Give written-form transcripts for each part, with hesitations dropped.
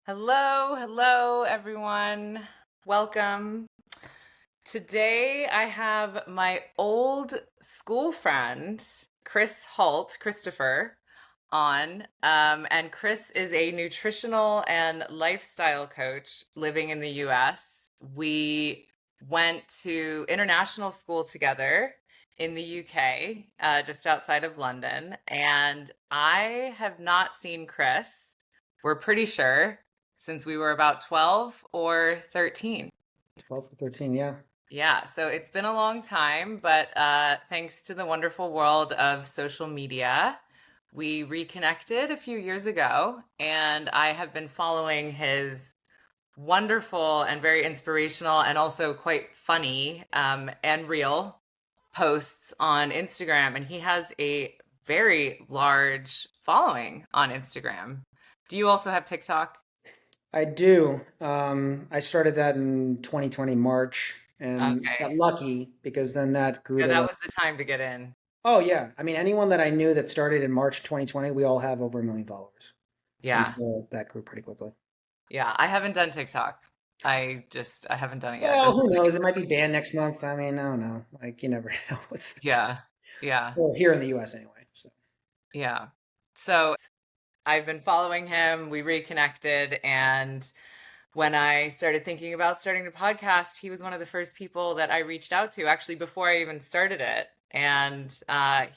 Hello, everyone. Welcome. Today I have my old school friend, Christopher, on. And Chris is a nutritional and lifestyle coach living in the US. We went to international school together in the UK, just outside of London, and I have not seen Chris, we're pretty sure, since we were about 12 or 13. 12 or 13, yeah. Yeah, so it's been a long time, but thanks to the wonderful world of social media, we reconnected a few years ago, and I have been following his wonderful and very inspirational and also quite funny and real posts on Instagram. And he has a very large following on Instagram. Do you also have TikTok? I do. I started that in 2020 March and got Okay. lucky because then that grew Yeah, to that like, was the time to get in. oh yeah. I mean, anyone that I knew that started in March 2020, we all have over 1 million followers. And Yeah. so that grew pretty quickly. Yeah, I haven't done TikTok. I haven't done it yet. Well, That's who something knows? It I'm might be working banned next month. I mean, I don't know. Like, you never know. Yeah. Yeah. Well, here in the US anyway. So, Yeah. So I've been following him. We reconnected. And when I started thinking about starting the podcast, he was one of the first people that I reached out to, actually, before I even started it. And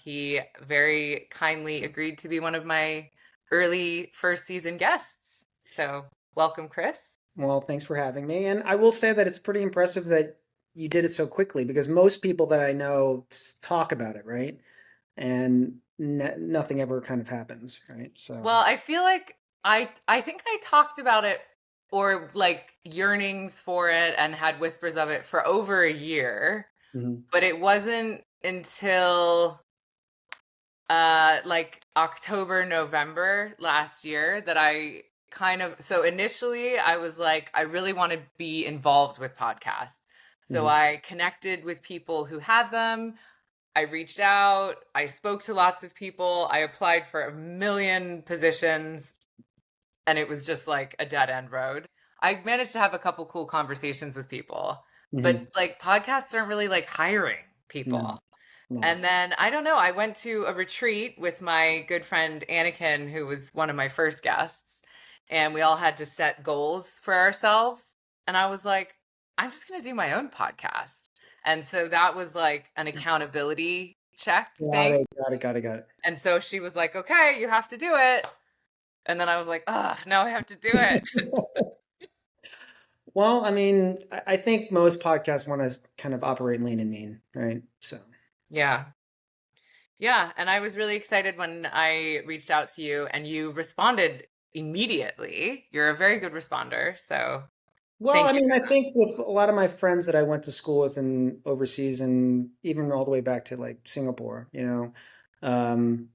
he very kindly agreed to be one of my early first season guests. So welcome, Chris. well, thanks for having me. And I will say that it's pretty impressive that you did it so quickly because most people that I know talk about it, right? And nothing ever kind of happens, right? So, Well, I feel like I think I talked about it or like yearnings for it and had whispers of it for over a year, mhm. but it wasn't until like October, November last year that I kind of so initially I was like I really want to be involved with podcasts. So Mhm. I connected with people who had them. I reached out, I spoke to lots of people, I applied for a million positions, and it was just like a dead end road. I managed to have a couple cool conversations with people, but Mhm. like podcasts aren't really like hiring No, people. no. And then I don't know, I went to a retreat with my good friend Anakin, who was one of my first guests, and we all had to set goals for ourselves. And I was like, I'm just going to do my own podcast. And so that was like an accountability check Got thing. it, got it, got it, got And so she was like, okay, you have to do it. And then I was like, oh, now I have to do it. it. Well, I mean, I think most podcasts want to kind of operate lean and mean, right? So, Yeah. Yeah. And I was really excited when I reached out to you and you responded immediately. You're a very good responder. So well, I thank you mean, for I that. think with a lot of my friends that I went to school with and overseas and even all the way back to like Singapore, um,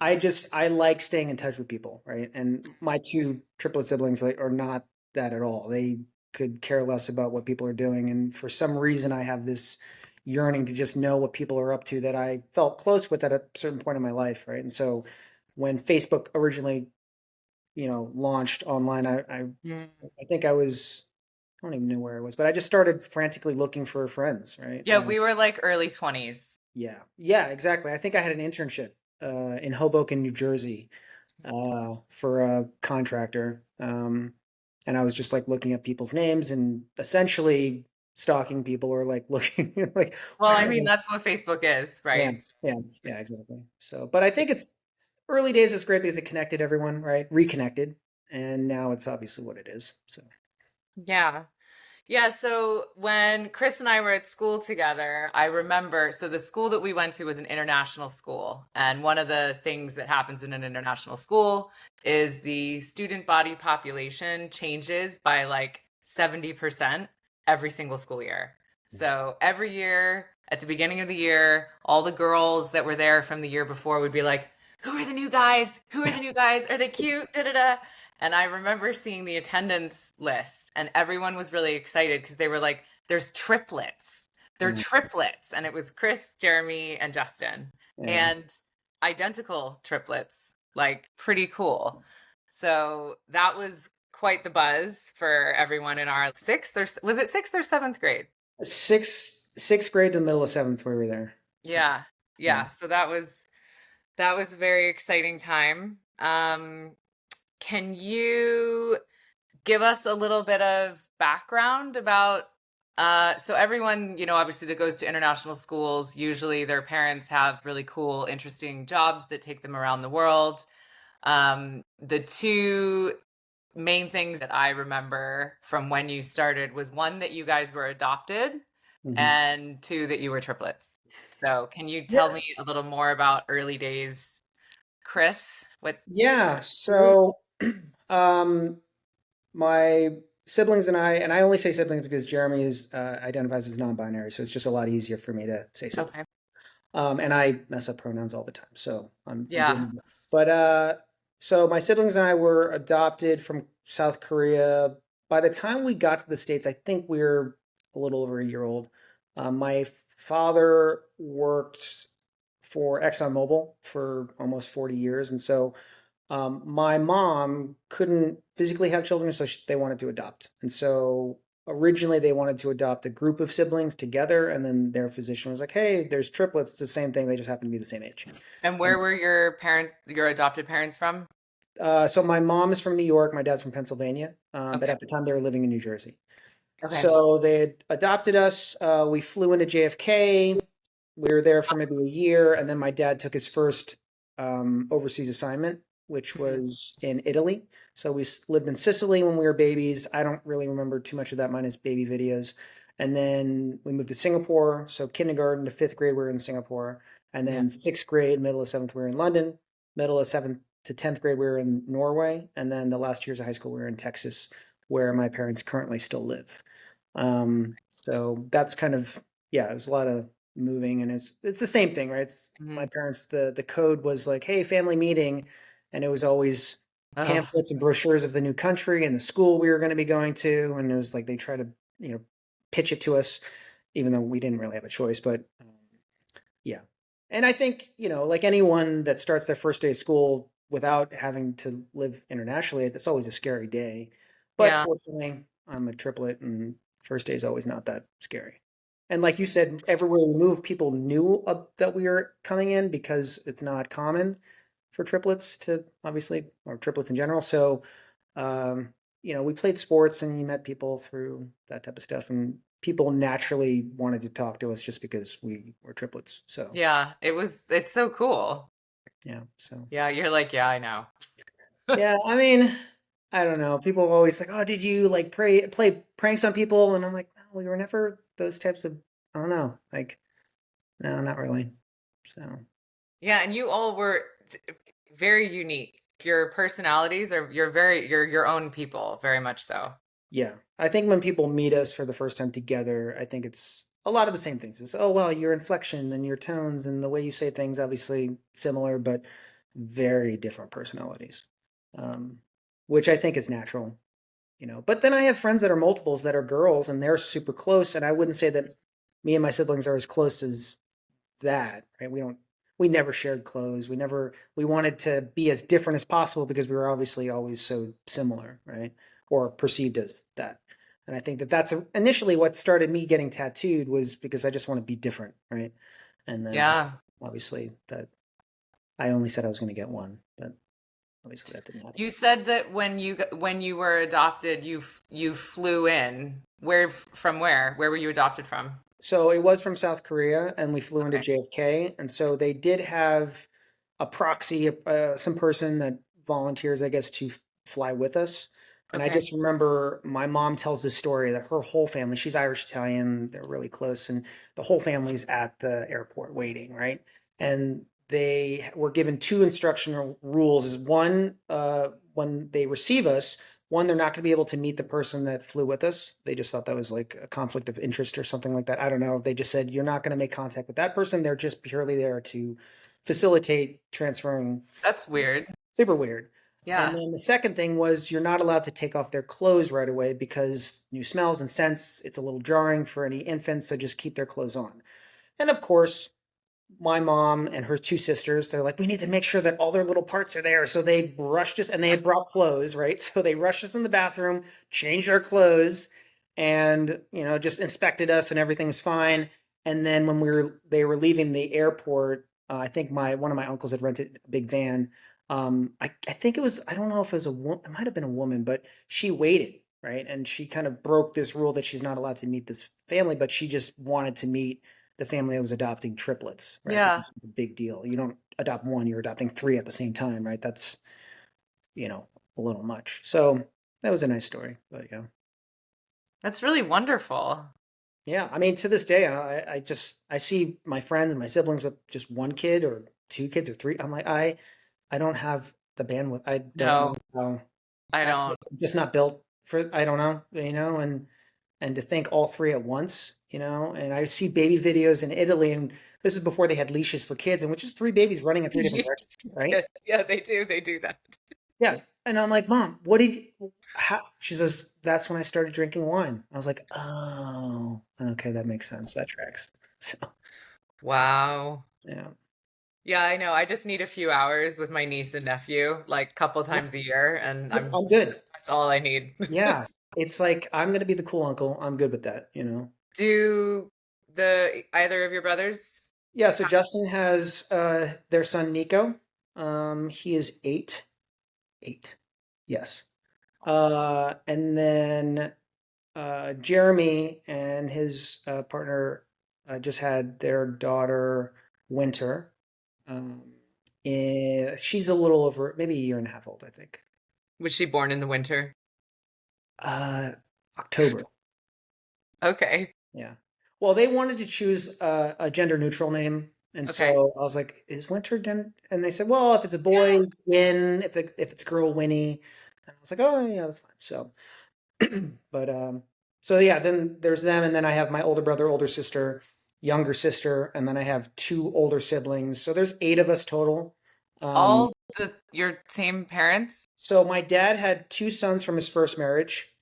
I like staying in touch with people, right? And my two triplet siblings like are not that at all. They could care less about what people are doing, and for some reason, I have this yearning to just know what people are up to that I felt close with at a certain point in my life, right? And so, when Facebook originally, launched online, Mm. I think I don't even know where I was, but I just started frantically looking for friends, right? Yeah, we were like early 20s. Yeah, yeah, exactly. I think I had an internship in Hoboken, New Jersey, for a contractor. And I was just like looking at people's names and essentially stalking people or like looking like Well, where I are mean, they? that's what Facebook is, Yeah, right? yeah, yeah, exactly. So, but I think it's early days is great because it connected everyone, right? Reconnected, and now it's obviously what it is. So, Yeah. Yeah, so when Chris and I were at school together, I remember, so the school that we went to was an international school. And one of the things that happens in an international school is the student body population changes by like 70% every single school year. So every year, at the beginning of the year, all the girls that were there from the year before would be like, who are the new guys? Who are the new guys? Are they cute? Da da da. And I remember seeing the attendance list, and everyone was really excited because they were like, there's triplets. They're yeah, triplets. And it was Chris, Jeremy, and Justin. yeah. And identical triplets, like pretty cool. So that was quite the buzz for everyone in our sixth or was it sixth or seventh grade? Sixth grade to the middle of seventh, we were there. So Yeah. yeah. Yeah. So that was a very exciting time. Can you give us a little bit of background about so everyone, obviously that goes to international schools, usually their parents have really cool, interesting jobs that take them around the world. The two main things that I remember from when you started was one that you guys were adopted Mhm. and two that you were triplets. So can you tell Yeah. me a little more about early days, Chris? What? Yeah. So, um, my siblings and I only say siblings because Jeremy is identifies as non-binary, so it's just a lot easier for me to say sibling. Okay. And I mess up pronouns all the time, so I'm Yeah. dealing with it. But so my siblings and I were adopted from South Korea. By the time we got to the States, I think we were a little over a year old. My father worked for ExxonMobil for almost 40 years, and so my mom couldn't physically have children, so they wanted to adopt. And so originally they wanted to adopt a group of siblings together, and then their physician was like, "Hey, there's triplets. It's the same thing. They just happen to be the same age." And And where were your adopted parents from? so my mom is from New York, my dad's from Pennsylvania, but Okay. at the time they were living in New Jersey. Okay. So they had adopted us. We flew into JFK. We were there for maybe a year, and then my dad took his first overseas assignment, which Mhm. was in Italy. So we lived in Sicily when we were babies. I don't really remember too much of that, minus baby videos. And then we moved to Singapore. So kindergarten to fifth grade, we were in Singapore. And Yeah. then sixth grade, middle of seventh, we were in London. Middle of seventh to 10th grade, we were in Norway. And then the last years of high school, we were in Texas, where my parents currently still live. So that's kind of, yeah, it was a lot of moving, and it's the same thing, right? It's my Mhm. parents, the code was like, hey, family meeting, and it was always Oh, pamphlets and brochures of the new country and the school we were going to be going to, and it was like they try to, pitch it to us, even though we didn't really have a choice. But yeah. And I think, like anyone that starts their first day of school without having to live internationally, that's always a scary day. But yeah. fortunately, I'm a triplet and first day is always not that scary. And like you said, everywhere we move, people knew that we were coming in because it's not common for triplets to obviously, or triplets in general. So we played sports and you met people through that type of stuff. And people naturally wanted to talk to us just because we were triplets. So, Yeah. It's so cool. yeah. So, Yeah. You're like, yeah, I know. yeah, I mean, I don't know. People are always like, oh, did you like play pranks on people? And I'm like, no, we were never those types of, I don't know. Like, no, not really. So, Yeah. And you all were very unique. Your personalities are, you're your own people, very much so. yeah. I think when people meet us for the first time together, I think it's a lot of the same things. It's, oh, well, your inflection and your tones and the way you say things, obviously similar, but very different personalities, um, which I think is natural. But then I have friends that are multiples that are girls and they're super close. And I wouldn't say that me and my siblings are as close as that, right? We never shared clothes. We wanted to be as different as possible because we were obviously always so similar, right? Or perceived as that. And I think that that's initially what started me getting tattooed was because I just want to be different, right? And then Yeah. obviously that I only said I was going to get one, but obviously that didn't happen. You said that when you were adopted, you flew in. From where? Where were you adopted from? So it was from South Korea, and we flew into Okay. JFK. And so they did have a proxy, some person that volunteers, I guess, to fly with us. And I Okay. just remember my mom tells this story that her whole family, she's Irish Italian, they're really close, and the whole family's at the airport waiting, right? And they were given two instructional rules. Is one, when they receive us, one, they're not going to be able to meet the person that flew with us. They just thought that was like a conflict of interest or something like that. I don't know. They just said, you're not going to make contact with that person. They're just purely there to facilitate transferring. That's weird. Super weird. And Yeah. then the second thing was you're not allowed to take off their clothes right away because new smells and scents, it's a little jarring for any infants. So just keep their clothes on. And of course, my mom and her two sisters, they're like, we need to make sure that all their little parts are there. So they rushed us, and they had brought clothes, right? So they rushed us in the bathroom, changed our clothes, and just inspected us, and everything was fine. And then when they were leaving the airport, I think my one of my uncles had rented a big van. I think it was, I don't know if it was a woman, it might have been a woman, but she waited, right? And she kind of broke this rule that she's not allowed to meet this family, but she just wanted to meet the family that was adopting triplets, right? Yeah. Because it's a big deal. You don't adopt one, you're adopting three at the same time, right? That's, you know, a little much. So that was a nice story. But yeah. That's really wonderful. Yeah. I mean, to this day, I see my friends and my siblings with just one kid or two kids or three. I'm like, I don't have the bandwidth. I don't know No, how I I'm don't. just not built for, I don't know, and to think all three at once, and I see baby videos in Italy, and this is before they had leashes for kids, and with just three babies running in three different directions, right? Yeah, they do. They do that. Yeah. And I'm like, Mom, what did you, how? She says, that's when I started drinking wine. I was like, oh, okay, that makes sense. That tracks. So, Wow. yeah. Yeah, I know. I just need a few hours with my niece and nephew, like a couple Yep, times a year, and yep, I'm good. that's all I need. Yeah. It's like, I'm going to be the cool uncle. I'm good with that. Do the either of your brothers? Yeah, so Justin has their son Nico. He is 8. 8. Yes. And then Jeremy and his partner just had their daughter Winter. Um, she's a little over, maybe a year and a half old, I think. Was she born in the winter? Uh, October. Okay. Yeah. Well, they wanted to choose a gender neutral name. And Okay. so I was like, is Winter gen? And they said, well, if it's a boy, Win. If it's a girl, Winnie. And I was like, oh, yeah, that's fine. So, but so yeah, then there's them. And then I have my older brother, older sister, younger sister. And then I have two older siblings. So there's 8 of us total. Um, All the your same parents? so my dad had 2 sons from his first marriage,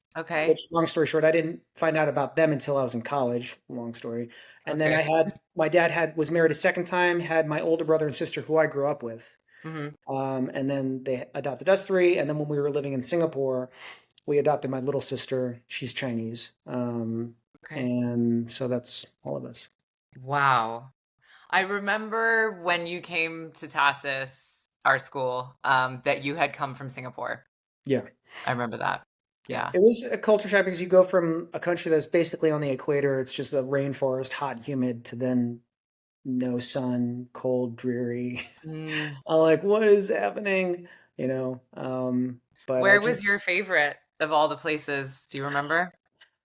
which, Okay. long story short, I didn't find out about them until I was in college. Long story. And then Okay. my dad was married a second time, had my older brother and sister who I grew up with. Hmm. And then they adopted us 3. And then when we were living in Singapore, we adopted my little sister. She's Chinese. Okay. And so that's all of us. Wow. I remember when you came to Tassis, our school, that you had come from Singapore. Yeah. I remember that. Yeah. Yeah. It was a culture shock because you go from a country that's basically on the equator, it's just a rainforest, hot, humid, to then no sun, cold, dreary. Mm. I'm like, what is happening? But Where was your favorite of all the places? Do you remember?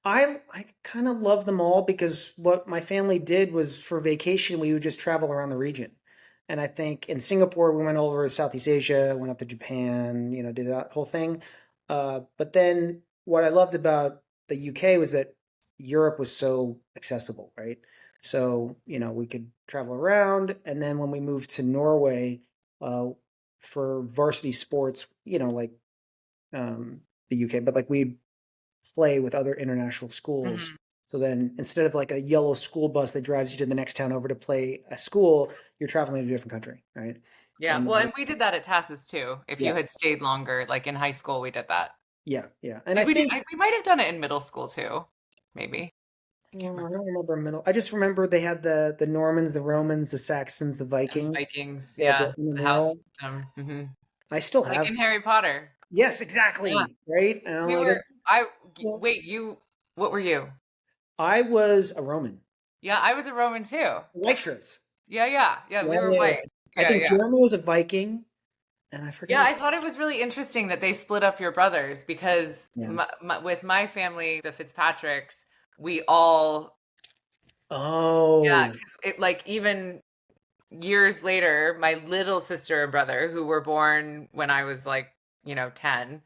I kind of love them all because what my family did was for vacation, we would just travel around the region. And I think in Singapore, we went over to Southeast Asia, went up to Japan, did that whole thing. But then what I loved about the UK was that Europe was so accessible, right? So, we could travel around. And then when we moved to Norway, uh, for varsity sports, like the UK, but like we play with other international schools. Hmm. So then instead of like a yellow school bus that drives you to the next town over to play a school, you're traveling to a different country, right? Yeah. And Well, and we did that at Tassis too. If you yeah, had stayed longer, like in high school, we did that. yeah, yeah. And I Maybe think we might have done it in middle school too. Maybe. Can't I remember. don't remember middle. I just remember they had the Normans, the Romans, the Saxons, the And Vikings. Vikings, They had the yeah, the house intramural. system. Hmm. I still Like have. in Harry Potter. Yes, Yeah. exactly. Right. And I'm We like, were, I, well, wait, what were you? I was a Roman. Yeah, I was a Roman too. White shirts. Yeah, yeah, yeah, we Yeah, were yeah, yeah. white. I Yeah, think yeah. Jeremy was a Viking, and I forget Yeah, if I thought it was really interesting that they split up your brothers because yeah. with my family, the Fitzpatricks, we all, yeah, Oh, 'cause it like even years later, my little sister and brother who were born when I was like, 10,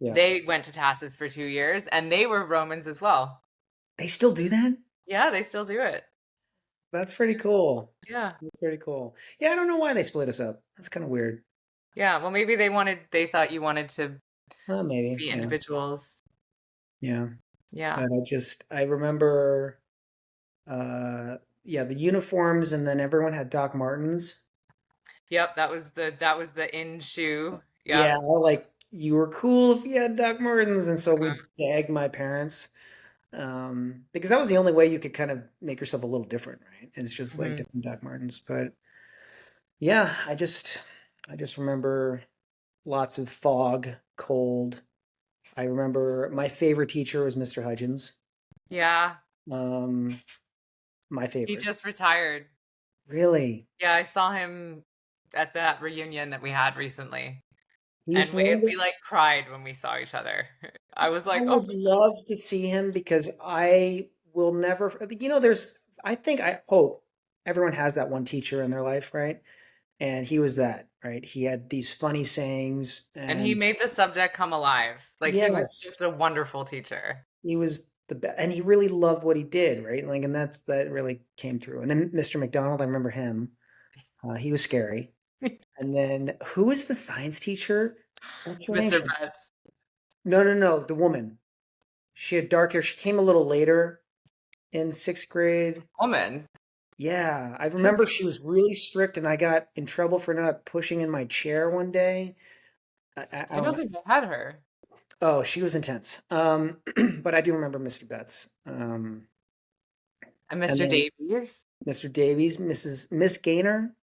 yeah. they went to Tassis for 2 years and they were Romans as well. They still do that? Yeah, they still do it. That's pretty cool. Yeah. That's pretty cool. Yeah, I don't know why they split us up. That's kind of weird. Yeah. Well, maybe they thought you wanted to Maybe. be Yeah. individuals. Yeah. Yeah. But I remember uh yeah, the uniforms, and then everyone had Doc Martens. Yep, that was the in shoe. Yeah, Yep. like you were cool if you had Doc Martens, and so Mhm. we begged my parents because that was the only way you could kind of make yourself a little different, right? It's just like Mhm. different Doc Martens. But yeah, I just remember lots of fog, cold. I remember my favorite teacher was Mr. Hudgens. Yeah, Um, my he favorite. just retired. Really, Yeah, I saw him at that reunion that we had recently, he's and we one of we the. like cried when we saw each other. I was I like, "Oh, would love to see him because I will never. There's. I hope everyone has that one teacher in their life, right? And he was that, right? He had these funny sayings, and he and made the subject come alive. Like he was yes, just a wonderful teacher." he was the best, and he really loved what he did, right? Like, and that really came through. And then Mr. McDonald, I remember him. He was scary. And then who was the science teacher? What's her name? Mr. Betts. No, no, no, the woman. She had dark hair. She came a little later in sixth grade. Woman. Yeah, I remember she was really strict, and I got in trouble for not pushing in my chair one day. I I don't don't know. think I had her. Oh, she was intense. But I do remember Mr. Betts. And And Mr. then Davies, Mr. Davies, Miss Gaynor.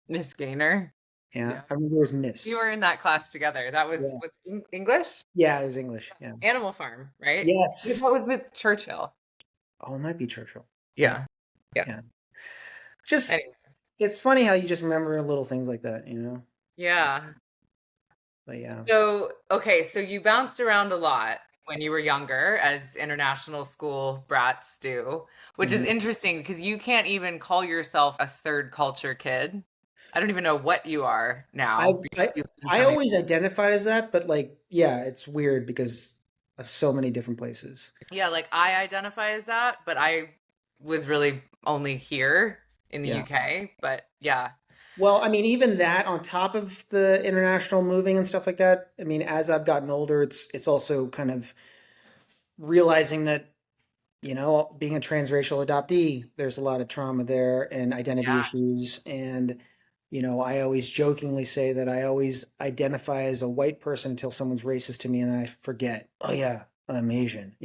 Miss Gaynor. Yeah, Yeah. I remember it was We Miss. were in that class together. That was Yeah, was English? yeah, it was English. Yeah. Animal Farm, right? That Yes. was with Churchill. Oh, it might be Churchill. Yeah, Yeah. Yeah. yeah. Just Anyway. it's funny how you just remember little things like that, Yeah. But yeah. So, okay, so you bounced around a lot when you were younger, as international school brats do, which is Mhm. interesting because you can't even call yourself a third culture kid. I don't even know what you are I now because I you've been I so many. always identified as that, but like, yeah, it's weird because of so many different places. Yeah, like I identify as that, but I was really only here in the Yeah. UK. But yeah, Well, I mean, even that on top of the international moving and stuff like that, I mean, as I've gotten older, it's also kind of realizing that, being a transracial adoptee, there's a lot of trauma there and identity yeah, issues. And, I always jokingly say that I always identify as a white person until someone's racist to me and then I forget, oh yeah, I'm Asian.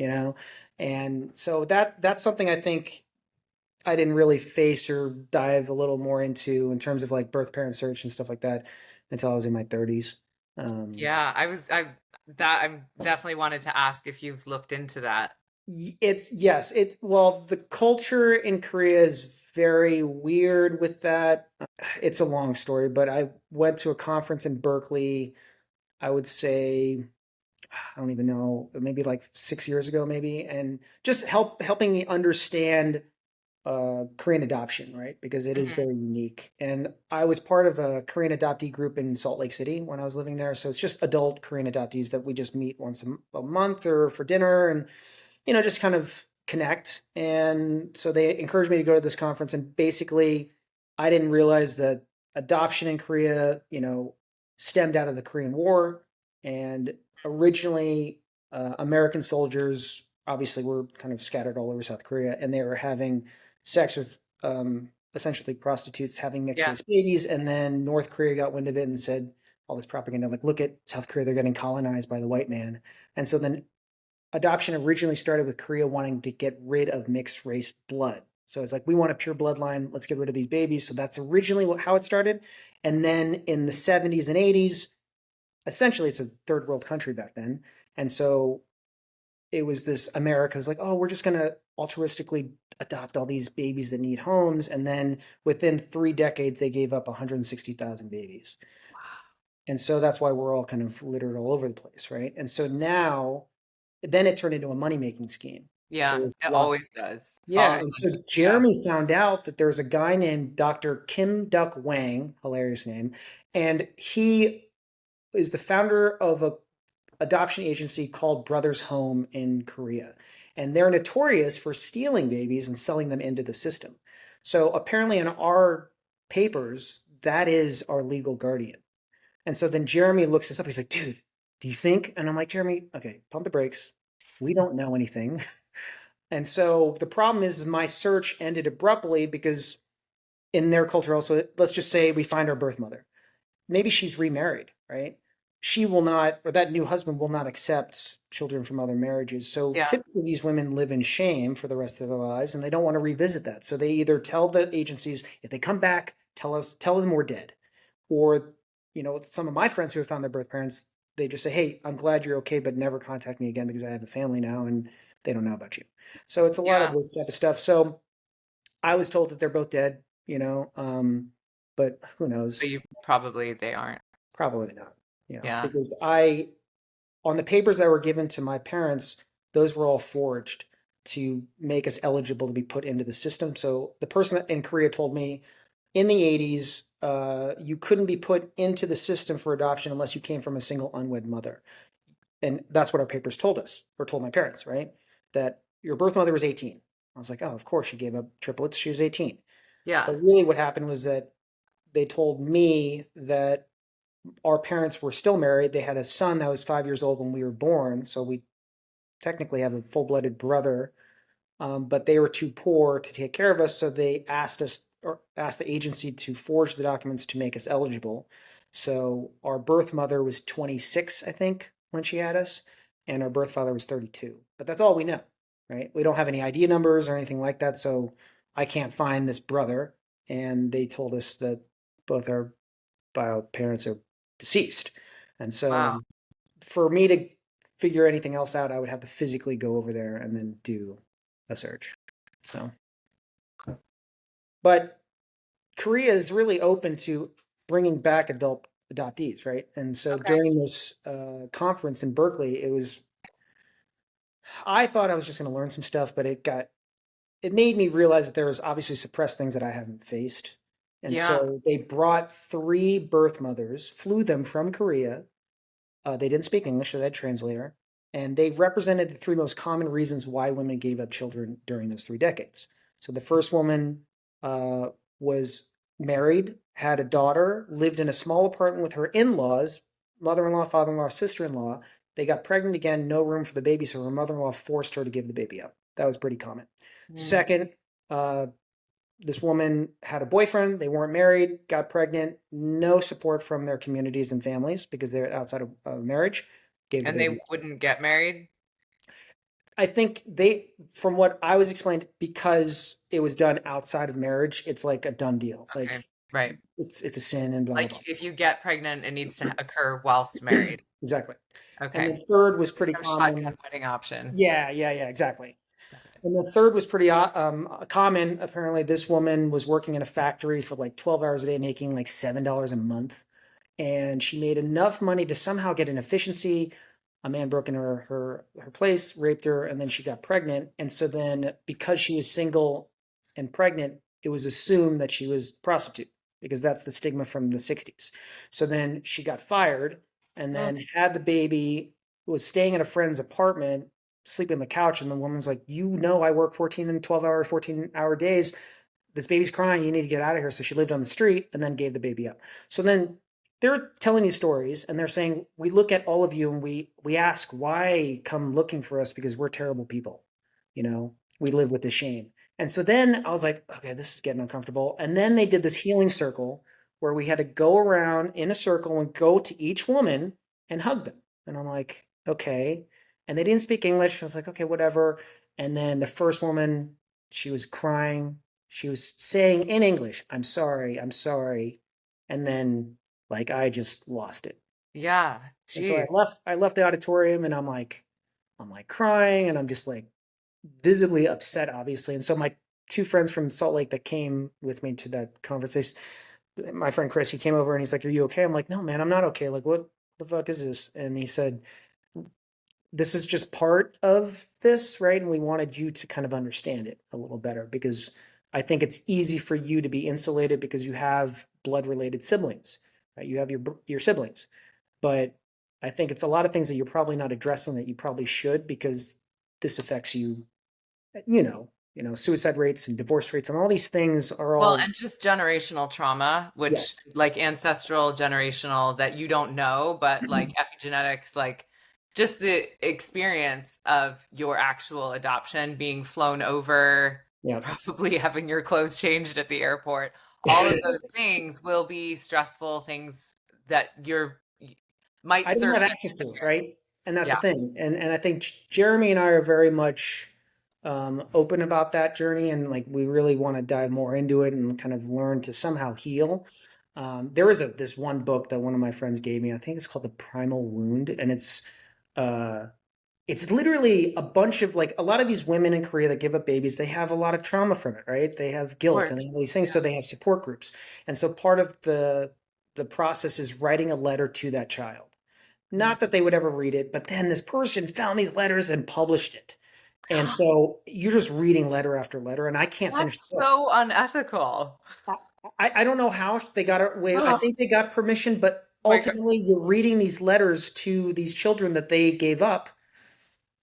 And so that's something I think I didn't really face or dive a little more into in terms of like birth parent search and stuff like that until I was in my 30s. Um, yeah. I definitely wanted to ask if you've looked into that. it's yes, well, the culture in Korea is very weird with that. It's a long story, but I went to a conference in Berkeley, I would say, I don't even know, maybe like 6 years ago, maybe, and just helping me understand Korean adoption, right? Because it is Hmm. very unique. And I was part of a Korean adoptee group in Salt Lake City when I was living there. So it's just adult Korean adoptees that we just meet once a month or for dinner and, just kind of connect. And so they encouraged me to go to this conference. And basically, I didn't realize that adoption in Korea, stemmed out of the Korean War. And originally, American soldiers obviously were kind of scattered all over South Korea, and they were having sex with essentially prostitutes, having mixed Yeah, race babies. And then North Korea got wind of it and said all this propaganda, like, look at South Korea, they're getting colonized by the white man. And so then adoption originally started with Korea wanting to get rid of mixed race blood. So it's like, we want a pure bloodline. Let's get rid of these babies. So that's originally how it started. And then in the 70s and 80s, essentially it's a third world country back then. And so it was this America was like, oh, we're just going to altruistically adopt all these babies that need homes. And then within 3 decades, they gave up 160,000 babies. And so that's why we're all kind of littered all over the place, right? And so now, then it turned into a money making scheme. So yeah. there's It lots. always does. Yeah. Follows And so money. Yeah. Jeremy found out that there's a guy named Dr. Kim Duck Wang, hilarious name, and he is the founder of a adoption agency called Brothers Home in Korea. And they're notorious for stealing babies and selling them into the system. So apparently, in our papers, that is our legal guardian. And so then Jeremy looks this up. He's like, dude, do you think? And I'm like, Jeremy, okay, pump the brakes. We don't know anything. And so the problem is my search ended abruptly because in their culture also, let's just say we find our birth mother. Maybe she's remarried, right? She will not, or that new husband will not accept children from other marriages. So Yeah. typically these women live in shame for the rest of their lives and they don't want to revisit that. So they either tell the agencies, if they come back, tell them we're dead. Or, some of my friends who have found their birth parents, they just say, hey, I'm glad you're okay, but never contact me again because I have a family now and they don't know about you. So it's a lot of Yeah. this type of stuff. So I was told that they're both dead, but who But knows? they aren't. Probably not, Yeah. because on the papers that were given to my parents, those were all forged to make us eligible to be put into the system. So the person in Korea told me in the 80s, you couldn't be put into the system for adoption unless you came from a single unwed mother. And that's what our papers told us, or told my parents, right? That your birth mother was 18. I was like, oh, of course, she gave up triplets. She was 18. But Yeah. really, what happened was that they told me that our parents were still married. They had a son that was 5 years old when we were born. So we technically have a full blooded brother, but they were too poor to take care of us. So they asked us, or asked the agency to forge the documents to make us eligible. So our birth mother was 26, I think, when she had us, and our birth father was 32. But that's all we know, right? We don't have any ID numbers or anything like that. So I can't find this brother. And they told us that both our bio parents are deceased. And Wow. so for me to figure anything else out, I would have to physically go over there and then do a search. So, but Korea is really open to bringing back adult adoptees, right? And so Okay. during this conference in Berkeley, I thought I was just going to learn some stuff, but it made me realize that there was obviously suppressed things that I haven't faced. And Yeah. so they brought three birth mothers, flew them from Korea. They didn't speak English, so they had a translator. And they represented the three most common reasons why women gave up children during those 3 decades. So the first woman was married, had a daughter, lived in a small apartment with her in laws, mother in law, father in law, sister in law. They got pregnant again, no room for the baby, so her mother in law forced her to give the baby up. That was pretty common. Mm. Second, this woman had a boyfriend, they weren't married, got pregnant, no support from their communities and families because they're outside of marriage, gave the And baby they up. wouldn't get married? I think from what I was explained, because it was done outside of marriage, it's like a done deal. Okay. Like Right. it's a sin and blah blah Like blah. if you get pregnant, it needs to occur whilst married. Exactly. And Okay. the third was There's pretty no shotgun common. wedding option. Yeah, exactly. Got it. And the third was pretty common. Apparently, this woman was working in a factory for like 12 hours a day, making like $7 a month. And she made enough money to somehow get an efficiency. A man broke into her place, raped her, and then she got pregnant. And so then, because she was single and pregnant, it was assumed that she was a prostitute because that's the stigma from the 60s. So then she got fired and Mm. then had the baby, was staying at a friend's apartment, sleeping on the couch. And the woman's like, I work 14 and 12-hour, 14-hour days. This baby's crying. You need to get out of here. So she lived on the street and then gave the baby up. So then they're telling these stories and they're saying, we look at all of you and we ask why come looking for us because we're terrible people. We live with this shame. And so then I was like, okay, this is getting uncomfortable. And then they did this healing circle where we had to go around in a circle and go to each woman and hug them. And I'm like, okay. And they didn't speak English. I was like, okay, whatever. And then the first woman, she was crying. She was saying in English, I'm sorry, I'm sorry. And then like I just lost it. Yeah. And so Geez. I left the auditorium and I'm like crying and I'm just like visibly upset, obviously. And so my two friends from Salt Lake that came with me to that conference, my friend Chris, he came over and he's like, "Are you okay?" I'm like, "No, man, I'm not okay. Like, what the fuck is this?" And he said, "This is just part of this, right? And we wanted you to kind of understand it a little better because I think it's easy for you to be insulated because you have blood related siblings, right? You have your siblings, but I think it's a lot of things that you're probably not addressing that you probably should because this affects you, suicide rates and divorce rates and all these things are Well, all and just generational trauma, which yes, like ancestral, generational that you don't know, but like epigenetics, like just the experience of your actual adoption, being flown over, Yeah. probably having your clothes changed at the airport, all of those things will be stressful things that you're might I didn't have surface. access to it, right? And that's the Yeah, thing. And I think Jeremy and I are very much open about that journey, and like we really want to dive more into it and kind of learn to somehow heal. There is this one book that one of my friends gave me. I think it's called The Primal Wound, and uh, it's literally a bunch of like a lot of these women in Korea that give up babies, they have a lot of trauma from it, right? They have of guilt course. and all these things, so they have support groups. And so part of the process is writing a letter to that child. Not that they would ever read it, but then this person found these letters and published it. And so you're just reading letter after letter, and I can't finish the That's book. so unethical. I don't know how they got it away. I Oh think they got permission, but my God. ultimately you're reading these letters to these children that they gave up,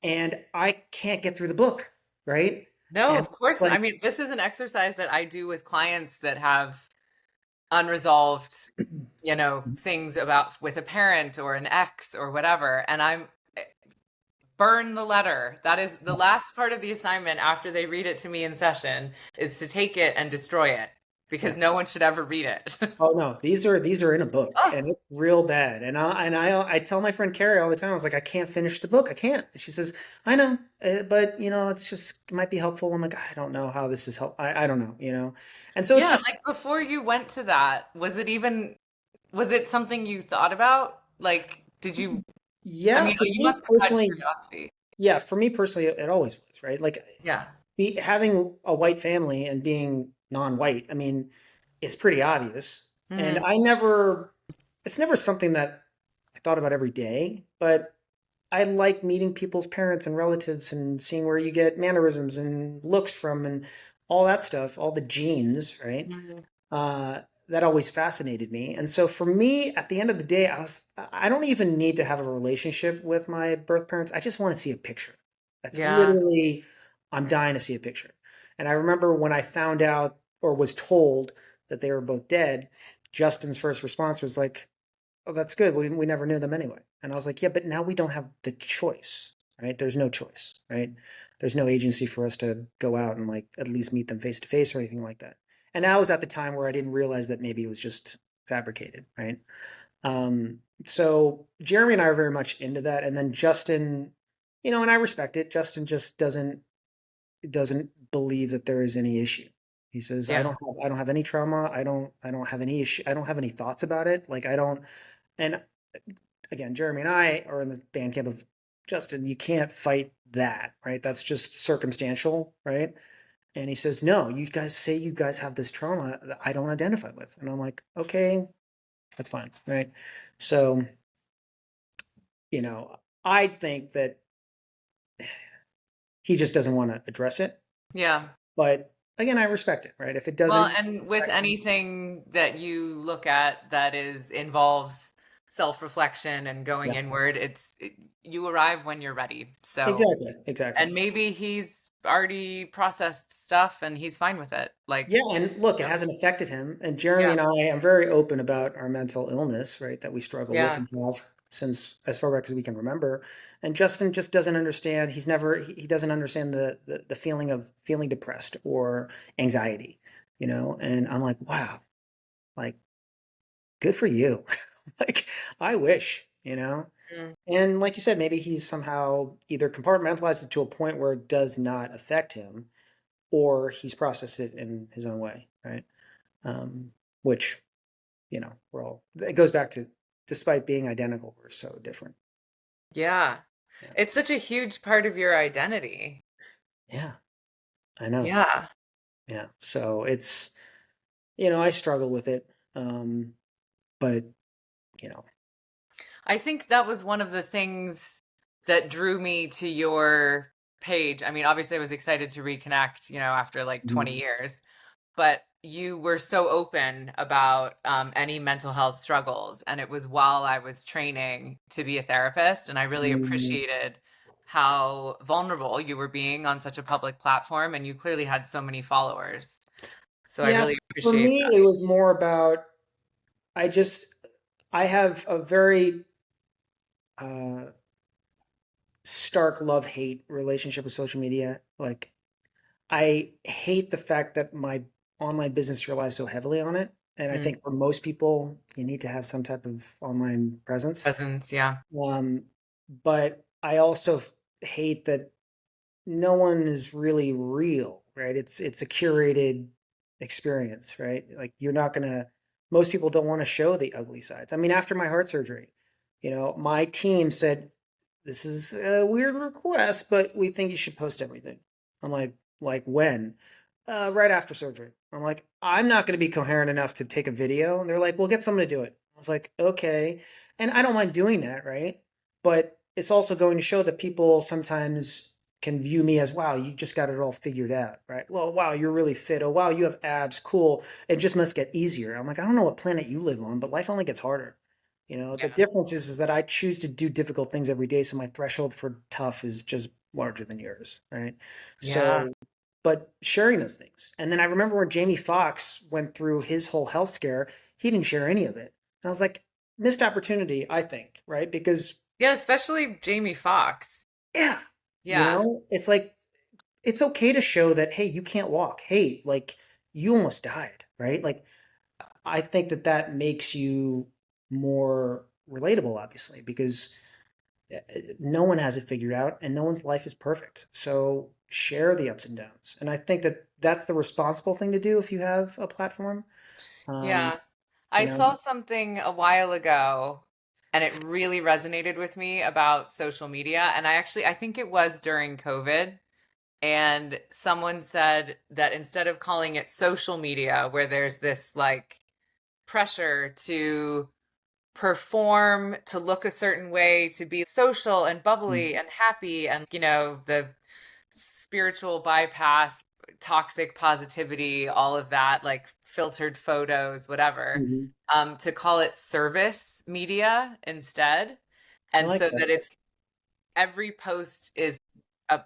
and I can't get through the book, right? No, And of course not. I like, mean, this is an exercise that I do with clients that have unresolved, things about with a parent or an ex or whatever. And I'm burn the letter. That is the last part of the assignment after they read it to me in session is to take it and destroy it yeah. because no one should ever read it. Oh no, these are in a book, Oh, and it's real bad. And I tell my friend Carrie all the time. I was like, I can't finish the book. I can't. And she says, I know, but it's just it might be helpful. I'm like, I don't know how this is help. I don't know. And so it's yeah, just like before you went to that, was it something you thought about? Like, did you, I yeah, mean, for you me must have had personally, curiosity. yeah, for me personally, it always was, right? Like Yeah. having a white family and being non-white, I mean, it's pretty obvious. And Hmm. it's never something that I thought about every day, but I like meeting people's parents and relatives and seeing where you get mannerisms and looks from and all that stuff, all the genes, right? Hmm. Uh, that always fascinated me. And so for me, at the end of the day, I don't even need to have a relationship with my birth parents. I just want to see a picture. That's Yeah. literally, I'm dying to see a picture. And I remember when I found out or was told that they were both dead, Justin's first response was like, oh, that's good. We never knew them anyway. And I was like, yeah, but now we don't have the choice, right? There's no choice, right? There's no agency for us to go out and like at least meet them face to face or anything like that. And that was at the time where I didn't realize that maybe it was just fabricated, right? So Jeremy and I are very much into that. And then Justin, and I respect it. Justin just doesn't believe that there is any issue. He says, Yeah. I don't have any trauma. I don't have any issue. I don't have any thoughts about it. Like I don't, and again, Jeremy and I are in the band camp of Justin, you can't fight that, right? That's just circumstantial, right? And he says, no, you guys say you guys have this trauma that I don't identify with. And I'm like, okay, that's fine, right? So, you know, I think that he just doesn't want to address it. Yeah. But again, I respect it, right? If it Well, doesn't and with affect him, anything that you look at that involves self-reflection and going yeah, inward, you arrive when you're ready. So, exactly, exactly. and maybe he's already processed stuff and he's fine with it. Like, Yeah, and look, it yeah, hasn't affected him. And Jeremy yeah, and I am very open about our mental illness, right, that we struggle with yeah, and have since as far back as we can remember. And Justin just doesn't understand. He doesn't understand the feeling of feeling depressed or anxiety. And I'm like, wow, like good for you. Like I wish. mm, And like you said, maybe he's somehow either compartmentalized it to a point where it does not affect him, or he's processed it in his own way, right? Which it goes back to, despite being identical, we're so different. yeah. Yeah. It's such a huge part of your identity. Yeah, I know. Yeah. Yeah. So I struggle with it. But, you know, I think that was one of the things that drew me to your page. I mean, obviously, I was excited to reconnect, after like 20 mm, years, but you were so open about any mental health struggles. And it was while I was training to be a therapist. And I really mm, appreciated how vulnerable you were being on such a public platform. And you clearly had so many followers. So I yeah, really for appreciate me, that. it was more about, I just, I have a very, uh, stark love-hate relationship with social media. Like, I hate the fact that my online business relies so heavily on it. And I Mm. think for most people, you need to have some type of online presence. Presence, yeah. Um, but I also hate that no one is really real, right? It's a curated experience, right? Like, you're not gonna, most people don't want to show the ugly sides. I mean, after my heart surgery, my team said, this is a weird request, but we think you should post everything. I'm like when? Right after surgery. I'm like, I'm not going to be coherent enough to take a video. And they're like, well, get someone to do it. I was like, okay. And I don't mind doing that, right? But it's also going to show that people sometimes can view me as, wow, you just got it all figured out, right? Well, wow, you're really fit. Oh, wow, you have abs. Cool. It just must get easier. I'm like, I don't know what planet you live on, but life only gets harder. The Yeah. difference is that I choose to do difficult things every day, so my threshold for tough is just larger than yours, right? Yeah. So, but sharing those things. And then I remember when Jamie Foxx went through his whole health scare, he didn't share any of it. And I was like, missed opportunity, I think, right? Because Yeah, especially Jamie Foxx. yeah, Yeah. it's like it's okay to show that, hey, you can't walk. Hey, like, you almost died, right? Like, I think that that makes you more relatable, obviously, because no one has it figured out and no one's life is perfect. So share the ups and downs. And I think that that's the responsible thing to do if you have a platform. Um, Yeah. you I know, saw something a while ago and it really resonated with me about social media. And I think it was during COVID. And someone said that instead of calling it social media, where there's this like pressure to perform, to look a certain way, to be social and bubbly and happy, and, the spiritual bypass, toxic positivity, all of that, like filtered photos, whatever, mhm. to call it service media instead. I And like so that. that it's every post is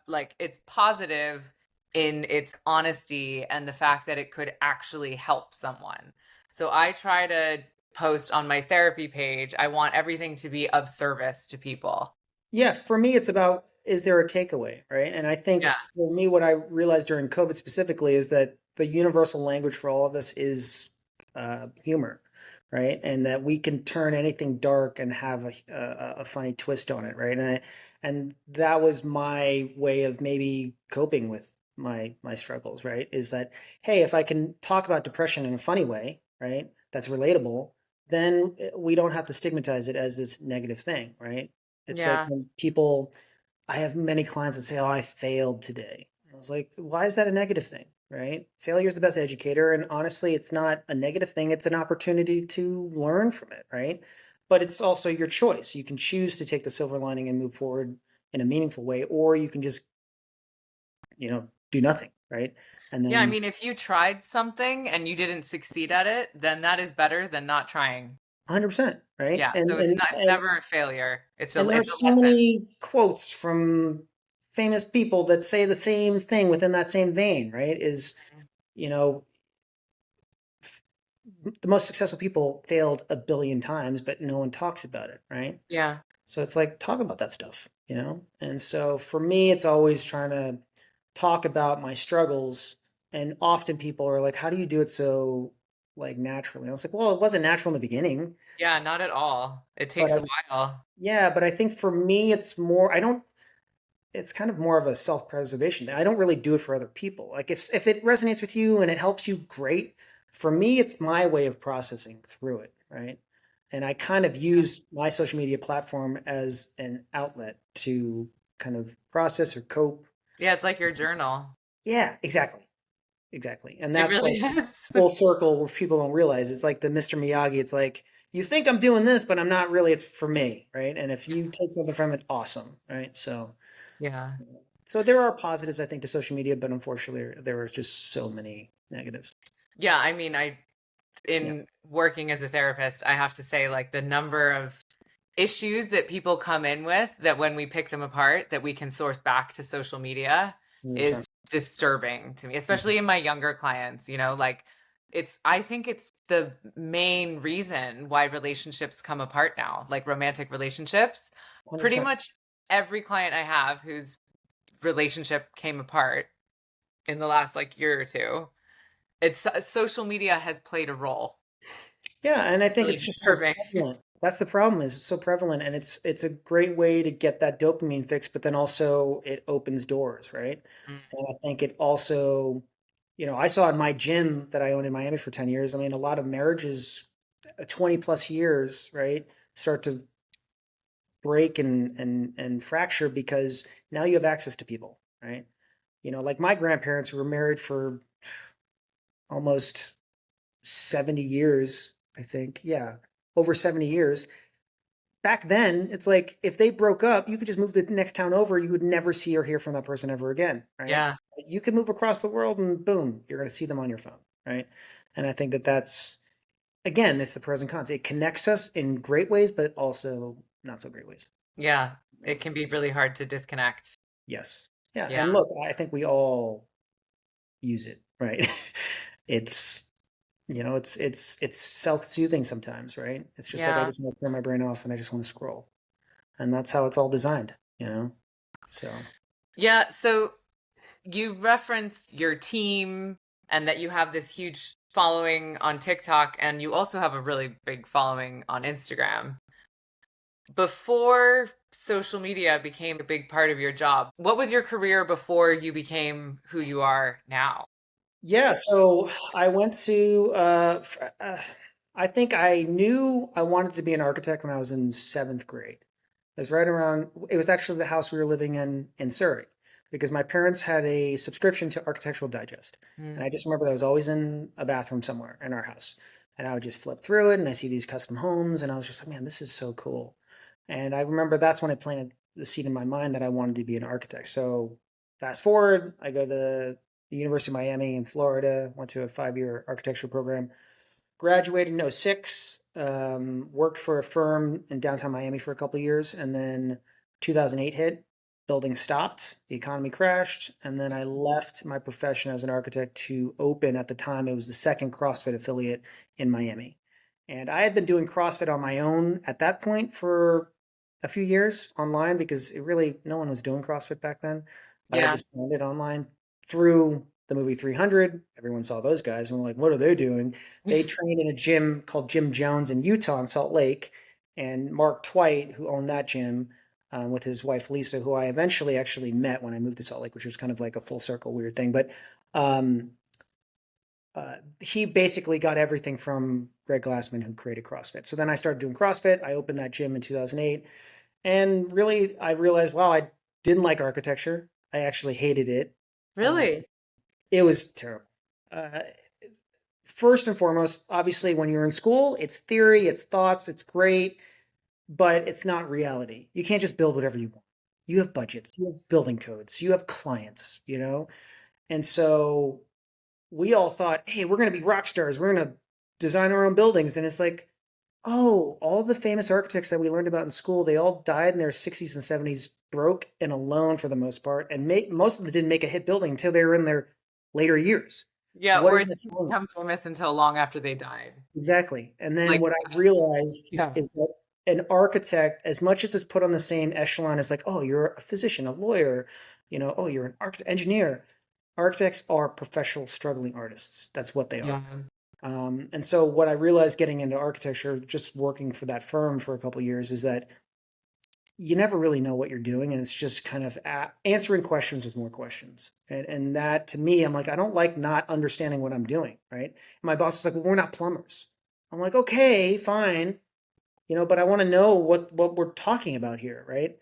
like it's positive in its honesty and the fact that it could actually help someone. So I try to post on my therapy page. I want everything to be of service to people. Yeah, for me, it's about, is there a takeaway, right? And I think Yeah. for me, what I realized during COVID specifically is that the universal language for all of us is humor, right? And that we can turn anything dark and have a funny twist on it, right? And that was my way of maybe coping with my struggles, right? Is that, hey, if I can talk about depression in a funny way, right? That's relatable, then we don't have to stigmatize it as this negative thing, right? It's like Yeah. when people, I have many clients that say, "Oh, I failed today." I was like, "Why is that a negative thing?" Right? Failure is the best educator, and honestly, it's not a negative thing. It's an opportunity to learn from it, right? But it's also your choice. You can choose to take the silver lining and move forward in a meaningful way, or you can just, do nothing, right? And Yeah, I then mean, if you tried something and you didn't succeed at it, then that is better than not trying. 100%, right? Yeah, And so it's and not it's and never a failure. and It's there's a so lesson. many quotes from famous people that say the same thing within that same vein, right? You know, the most successful people failed a billion times, but no one talks about it, right? Yeah. So it's like, talk about that stuff. And so for me, it's always trying to talk about my struggles. And often people are like, how do you do it so like naturally? I was like, well, it wasn't natural in the beginning, Yeah, not at all. It but takes a while. yeah, but I think for me, I don't, it's kind of more of a self-preservation thing. I don't really do it for other people. Like, if it resonates with you and it helps you, great. For me, it's my way of processing through it, right? And I kind of use my social media platform as an outlet to kind of process or cope. Yeah, it's like your journal. Yeah, exactly. Exactly. And It that's really like is. full circle where people don't realize. It's like the Mr. Miyagi. It's like, you think I'm doing this, but I'm not really. It's for me, right? And if you take something from it, awesome, right? Yeah. So there are positives, I think, to social media, but unfortunately, there are just so many negatives. Yeah, I mean, I Yeah, in working as a therapist, I have to say like the number of issues that people come in with that when we pick them apart that we can source back to social media is 100%. disturbing to me, Mhm. especially in my younger clients, like I think it's the main reason why relationships come apart now, like romantic relationships. Pretty 100%. much every client I have whose relationship came apart in the last like year or two, it's social media has played a role. Yeah, and I think it's Really just so disturbing. prevalent. That's the problem is it's so prevalent, and it's a great way to get that dopamine fix, but then also it opens doors, right? Mm. And I think it also, I saw in my gym that I owned in Miami for 10 years, I mean, a lot of marriages, 20 plus years, right, start to break and fracture because now you have access to people, right? Like my grandparents who were married for almost 70 years, I think. Yeah, over 70 years. Back then, it's like if they broke up, you could just move to the next town over. You would never see or hear from that person ever again, right? Yeah. You could move across the world and boom, you're going to see them on your phone, right? And I think that that's, again, it's the pros and cons. It connects us in great ways, but also not so great ways. Yeah. It can be really hard to disconnect. Yes. Yeah. Yeah. And look, I think we all use it, right? It's, it's self-soothing sometimes, right? It's just like I Yeah. just want to turn my brain off and I just want to scroll. And that's how it's all designed. So Yeah. So you referenced your team and that you have this huge following on TikTok, and you also have a really big following on Instagram. Before social media became a big part of your job, what was your career before you became who you are now? yeah, so I went to I think I knew I wanted to be an architect when I was in seventh grade. It was right around, it was actually the house we were living in Surrey because my parents had a subscription to Architectural Digest. And Mm. I just remember that I was always in a bathroom somewhere in our house. And I would just flip through it and I see these custom homes and I was just like, man, this is so cool. And I remember that's when I planted the seed in my mind that I wanted to be an architect. So fast forward, I go to the University of Miami in Florida, went to a 5-year architecture program. Graduated in '06, worked for a firm in downtown Miami for a couple of years, and then 2008 hit, building stopped, the economy crashed, and then I left my profession as an architect to open, at the time, it was the second CrossFit affiliate in Miami. And I had been doing CrossFit on my own at that point for a few years online because no one was doing CrossFit back then. But I Yeah. just found it online through the movie 300. Everyone saw those guys and we're like, what are they doing? They trained in a gym called Jim Jones in Utah in Salt Lake. And Mark Twight, who owned that gym, with his wife Lisa, who I eventually actually met when I moved to Salt Lake, which was kind of like a full circle weird thing. But um, he basically got everything from Greg Glassman, who created CrossFit. So then I started doing CrossFit. I opened that gym in 2008. And really, I realized, wow, I didn't like architecture. I actually hated it. Uh, Really? it was terrible. Uh, First and foremost, obviously, when you're in school, it's theory, it's thoughts, it's great, but it's not reality. You can't just build whatever you want. You have budgets, you have building codes, you have clients. And so we all thought, hey, we're going to be rock stars. We're going to design our own buildings. And it's like, oh, all the famous architects that we learned about in school, they all died in their 60s and 70s, broke and alone for the most part. And most of them didn't make a hit building until they were in their later years. Yeah, What or is it that didn't telling you? become famous until long after they died. Exactly. And then Like, what I realized yeah. is that an architect, as much as it's put on the same echelon as like, oh, you're a physician, a lawyer, oh, you're an architect, engineer. Architects are professional struggling artists. That's what they are. Yeah. And so what I realized getting into architecture, just working for that firm for a couple of years, is that you never really know what you're doing, and it's just kind of answering questions with more questions. And that to me, I'm like, I don't like not understanding what I'm doing, right? And my boss is like, well, we're not plumbers. I'm like, okay, fine, but I want to know what we're talking about here, right?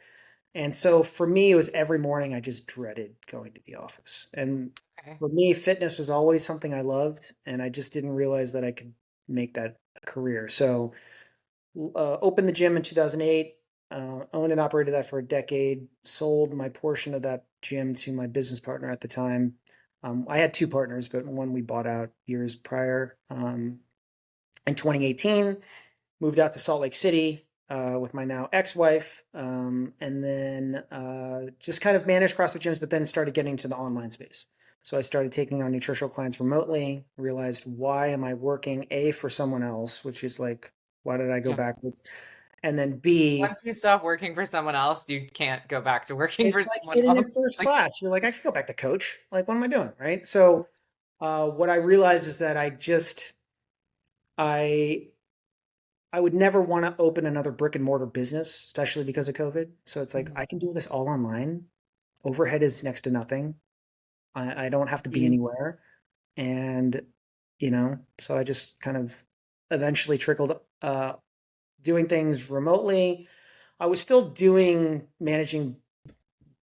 And so for me, it was every morning I just dreaded going to the office. And Okay. for me, fitness was always something I loved, and I just didn't realize that I could make that a career. So opened the gym in 2008, owned and operated that for a decade, sold my portion of that gym to my business partner at the time. I had two partners, but one we bought out years prior. In 2018, moved out to Salt Lake City with my now ex-wife, and then just kind of managed CrossFit gyms, but then started getting into the online space. So I started taking on nutritional clients remotely, realized why am I working for someone else, which is like, why did I go Yeah. back? And then B, Once you stop working for someone else, you can't go back to working for it's like someone sitting in else. first Like, class. You're like, I could go back to coach. Like, what am I doing? Right. So, what I realized is that I, I would never want to open another brick and mortar business, especially because of COVID. So it's like, mhm. I can do this all online. Overhead is next to nothing. I don't have to be Mm. anywhere. And, so I just kind of eventually trickled, doing things remotely. I was still doing managing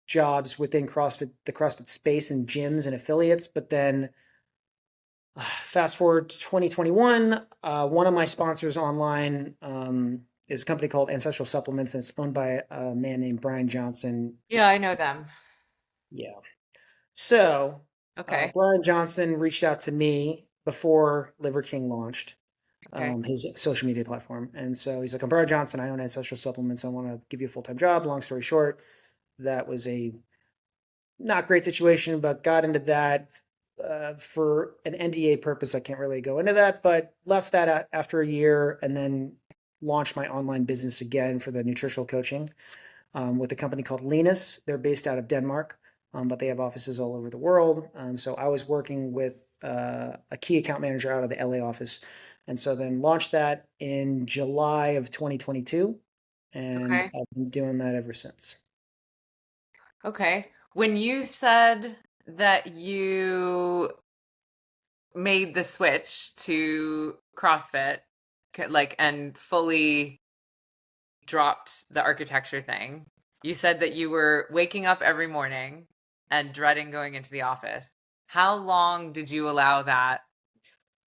jobs within CrossFit, the CrossFit space and gyms and affiliates. But then fast forward to 2021, one of my sponsors online is a company called Ancestral Supplements, and it's owned by a man named Brian Johnson. Yeah, I know them. Yeah. So Okay. Brian Johnson reached out to me before Liver King launched Okay. his social media platform. And so he's like, I'm Brian Johnson. I own Ancestral Supplements. I want to give you a full-time job. Long story short, that was a not great situation, but got into that for an NDA purpose. I can't really go into that, but left that after a year and then launched my online business again for the nutritional coaching with a company called Linus. They're based out of Denmark, but they have offices all over the world. So I was working with a key account manager out of the LA office. And so then launched that in July of 2022. And Okay. I've been doing that ever since. Okay. When you said that you made the switch to CrossFit, like, and fully dropped the architecture thing, you said that you were waking up every morning and dreading going into the office. How long did you allow that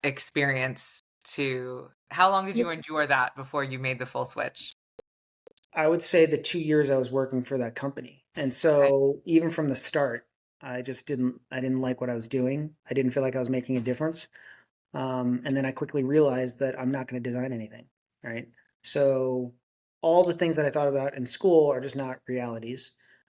experience how long did you endure that before you made the full switch? I would say the 2 years I was working for that company. And Okay. so even from the start, I didn't like what I was doing. I didn't feel like I was making a difference. And then I quickly realized that I'm not going to design anything, right? So all the things that I thought about in school are just not realities.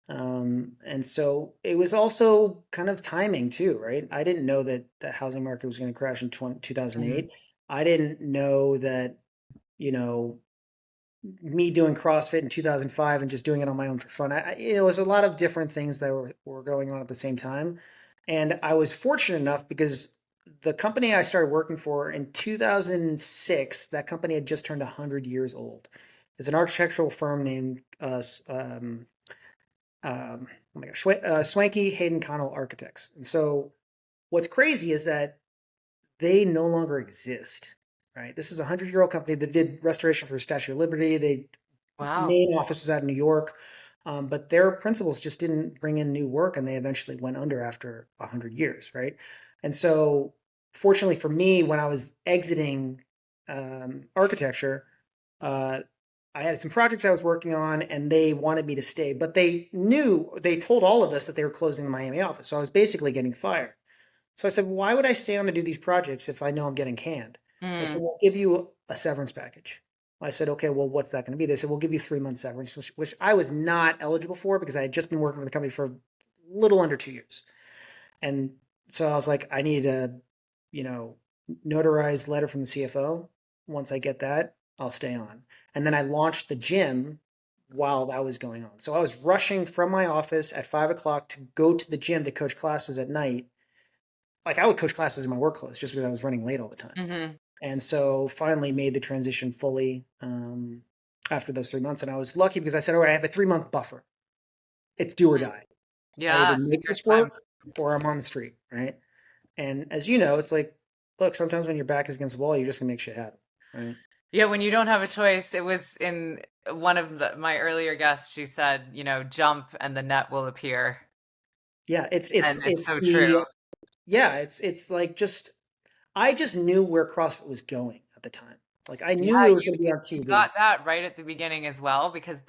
And so it was also kind of timing too, right? I didn't know that the housing market was going to crash in Mhm. 2008. I didn't know that, you know, me doing CrossFit in 2005 and just doing it on my own for fun. It was a lot of different things that were going on at the same time. And I was fortunate enough because the company I started working for in 2006, that company had just turned 100 years old. It's an architectural firm named oh my gosh, Swanky Hayden Connell Architects. And so what's crazy is that they no longer exist, right? This is a 100-year-old company that did restoration for Statue of Liberty. They Wow. main office was out of New York, but their principals just didn't bring in new work, and they eventually went under after 100 years, right? And so, fortunately for me, when I was exiting architecture, uh, I had some projects I was working on, and they wanted me to stay, but they told all of us that they were closing the Miami office, so I was basically getting fired. So I said, well, why would I stay on to do these projects if I know I'm getting canned? They said, Mm. we'll give you a severance package. I said, okay, well, what's that going to be? They said, we'll give you 3 months severance, which I was not eligible for because I had just been working for the company for a little under 2 years. And so I was like, I need a, you know, notarized letter from the CFO. Once I get that, I'll stay on. And then I launched the gym while that was going on. So I was rushing from my office at 5 o'clock to go to the gym to coach classes at night. Like I would coach classes in my work clothes just because I was running late all the time. Mhm. And so finally made the transition fully after those 3 months. And I was lucky because I said, all right, I have a 3 month buffer. It's do or Mm. die. I either Yeah, make senior this slam. work or I'm on the street, right? And as you know, it's like, look, sometimes when your back is against the wall, you're just gonna make shit happen, right? Yeah, when you don't have a choice, it was in one of my earlier guests, she said, jump and the net will appear. Yeah, And it's it's so true. the yeah, it's like just I just knew where CrossFit was going at the time. Like I Yeah, knew it was you gonna be on you got TV. that right at the beginning as well, because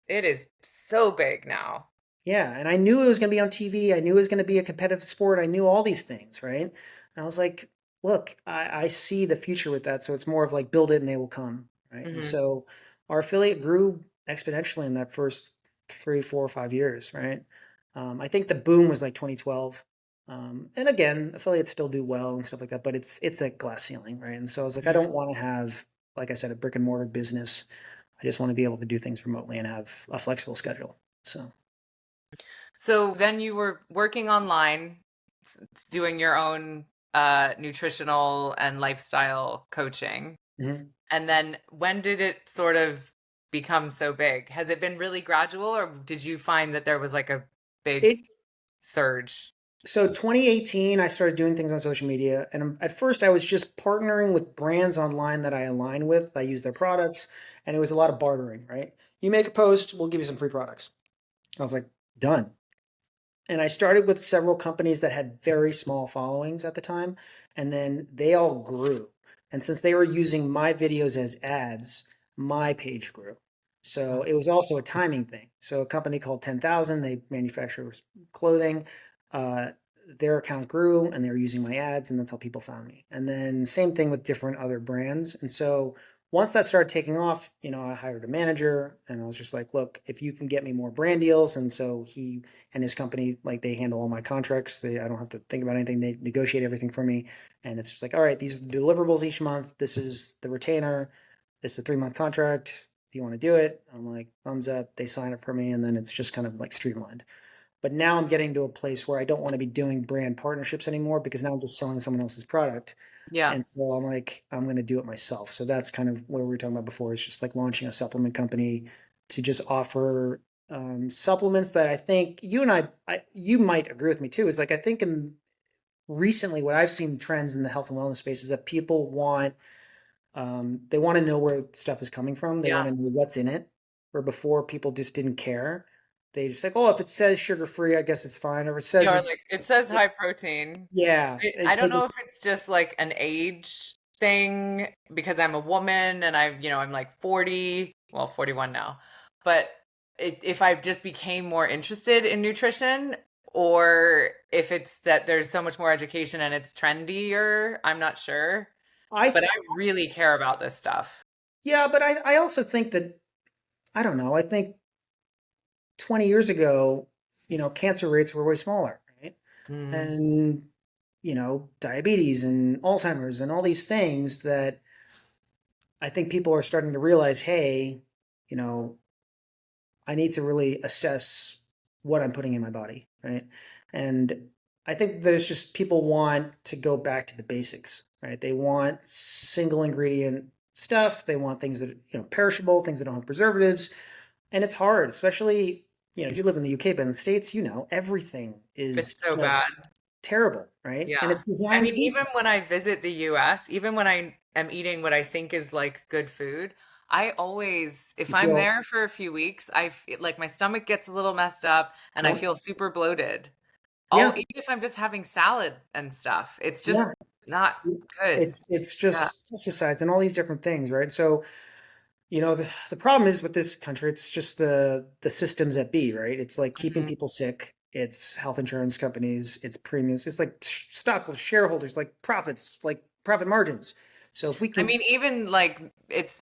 it is so big now. Yeah, and I knew it was going to be on TV. I knew it was going to be a competitive sport. I knew all these things, right? And I was like, look, I see the future with that. So it's more of like build it and they will come, right? And Hmm. so our affiliate grew exponentially in that first 3, 4, 5 years, right? I think the boom was like 2012. And again, affiliates still do well and stuff like that, but it's a glass ceiling, right? And so I was like, I don't want to have, like I said, a brick and mortar business. I just want to be able to do things remotely and have a flexible schedule. So, So then you were working online, doing your own nutritional and lifestyle coaching. mhm. And then when did it sort of become so big? Has it been really gradual, or did you find that there was like a big it surge? So 2018, I started doing things on social media, and at first I was just partnering with brands online that I align with. I use their products, and it was a lot of bartering, right? You make a post, we'll give you some free products. I was like, done. And I started with several companies that had very small followings at the time, and then they all grew. And since they were using my videos as ads, my page grew. So it was also a timing thing. So a company called 10,000, they manufacture clothing. Uh, their account grew and they were using my ads, and that's how people found me. And then same thing with different other brands. And so once that started taking off, I hired a manager and I was just like, look, if you can get me more brand deals. And so he and his company, like they handle all my contracts. I don't have to think about anything. They negotiate everything for me. And it's just like, all right, these are the deliverables each month. This is the retainer. This is a 3-month contract. Do you want to do it? I'm like, thumbs up. They sign it for me. And then it's just kind of like streamlined. But now I'm getting to a place where I don't want to be doing brand partnerships anymore because now I'm just selling someone else's product. Yeah. And so I'm like, I'm going to do it myself. So that's kind of what we were talking about before, is just like launching a supplement company to just offer supplements that I think you and you might agree with me too. Is like, I think recently what I've seen trends in the health and wellness space is that people they want to know where stuff is coming from. They want Yeah. to know what's in it. Where before people just didn't care. They just like, oh, if it says sugar free, I guess it's fine. Or if it says Yeah, or it's, like it says high protein. yeah, I don't know if it's just like an age thing because I'm a woman and I'm like 40, well, 41 now. But if I just became more interested in nutrition, or if it's that there's so much more education and it's trendier, I'm not sure. I, But I really care about this stuff. yeah, but I also think that, I don't know, I think 20 years ago, cancer rates were way smaller, right? Mm, And, diabetes and Alzheimer's and all these things that I think people are starting to realize, hey, you know, I need to really assess what I'm putting in my body, right? And I think there's just people want to go back to the basics, right? They want single ingredient stuff. They want things that are, perishable, things that don't have preservatives. And it's hard, especially, you live in the UK, but in the States, everything is it's so bad. just terrible, right? And Yeah. it's I designed to mean, be even so. when I visit the US, even when I am eating what I think is like good food, I always, if You I'm feel, there for a few weeks, I feel like my stomach gets a little messed up and I yeah, feel super bloated. yeah, Even if I'm just having salad and stuff, it's just yeah. not good. It's Yeah. just pesticides and all these different things, right? So, the problem is with this country, it's just the systems at B, right? It's like keeping Mhm. people sick. It's health insurance companies. It's premiums. It's like stock shareholders, like profits, like profit margins. So if we I can, mean, even like it's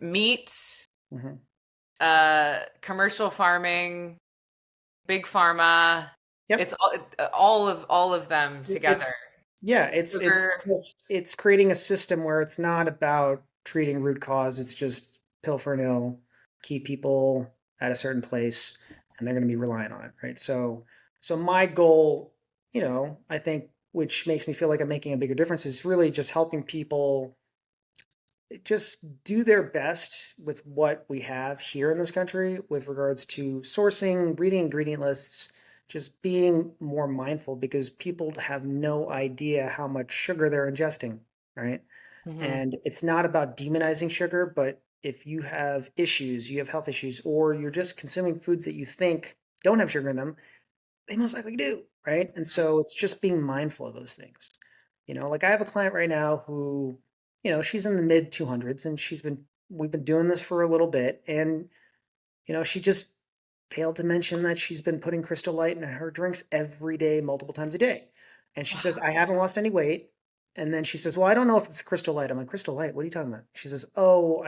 meat, mhm. commercial farming, big pharma. Yep. It's all of them together. It's yeah, Sugar. it's creating a system where it's not about treating root cause. It's just pill for an ill, keep people at a certain place, and they're going to be relying on it, right? So my goal, I think, which makes me feel like I'm making a bigger difference, is really just helping people just do their best with what we have here in this country with regards to sourcing, reading ingredient lists, just being more mindful because people have no idea how much sugar they're ingesting, right? Hmm. And it's not about demonizing sugar, but if you have issues, you have health issues, or you're just consuming foods that you think don't have sugar in them, they most likely do, right? And so it's just being mindful of those things. Like I have a client right now who, she's in the mid 200s and we've been doing this for a little bit. And, she just failed to mention that she's been putting Crystal Light in her drinks every day, multiple times a day. And she says, Wow. I haven't lost any weight. And then she says, well, I don't know if it's Crystal Light. I'm like, Crystal Light? What are you talking about? She says, oh,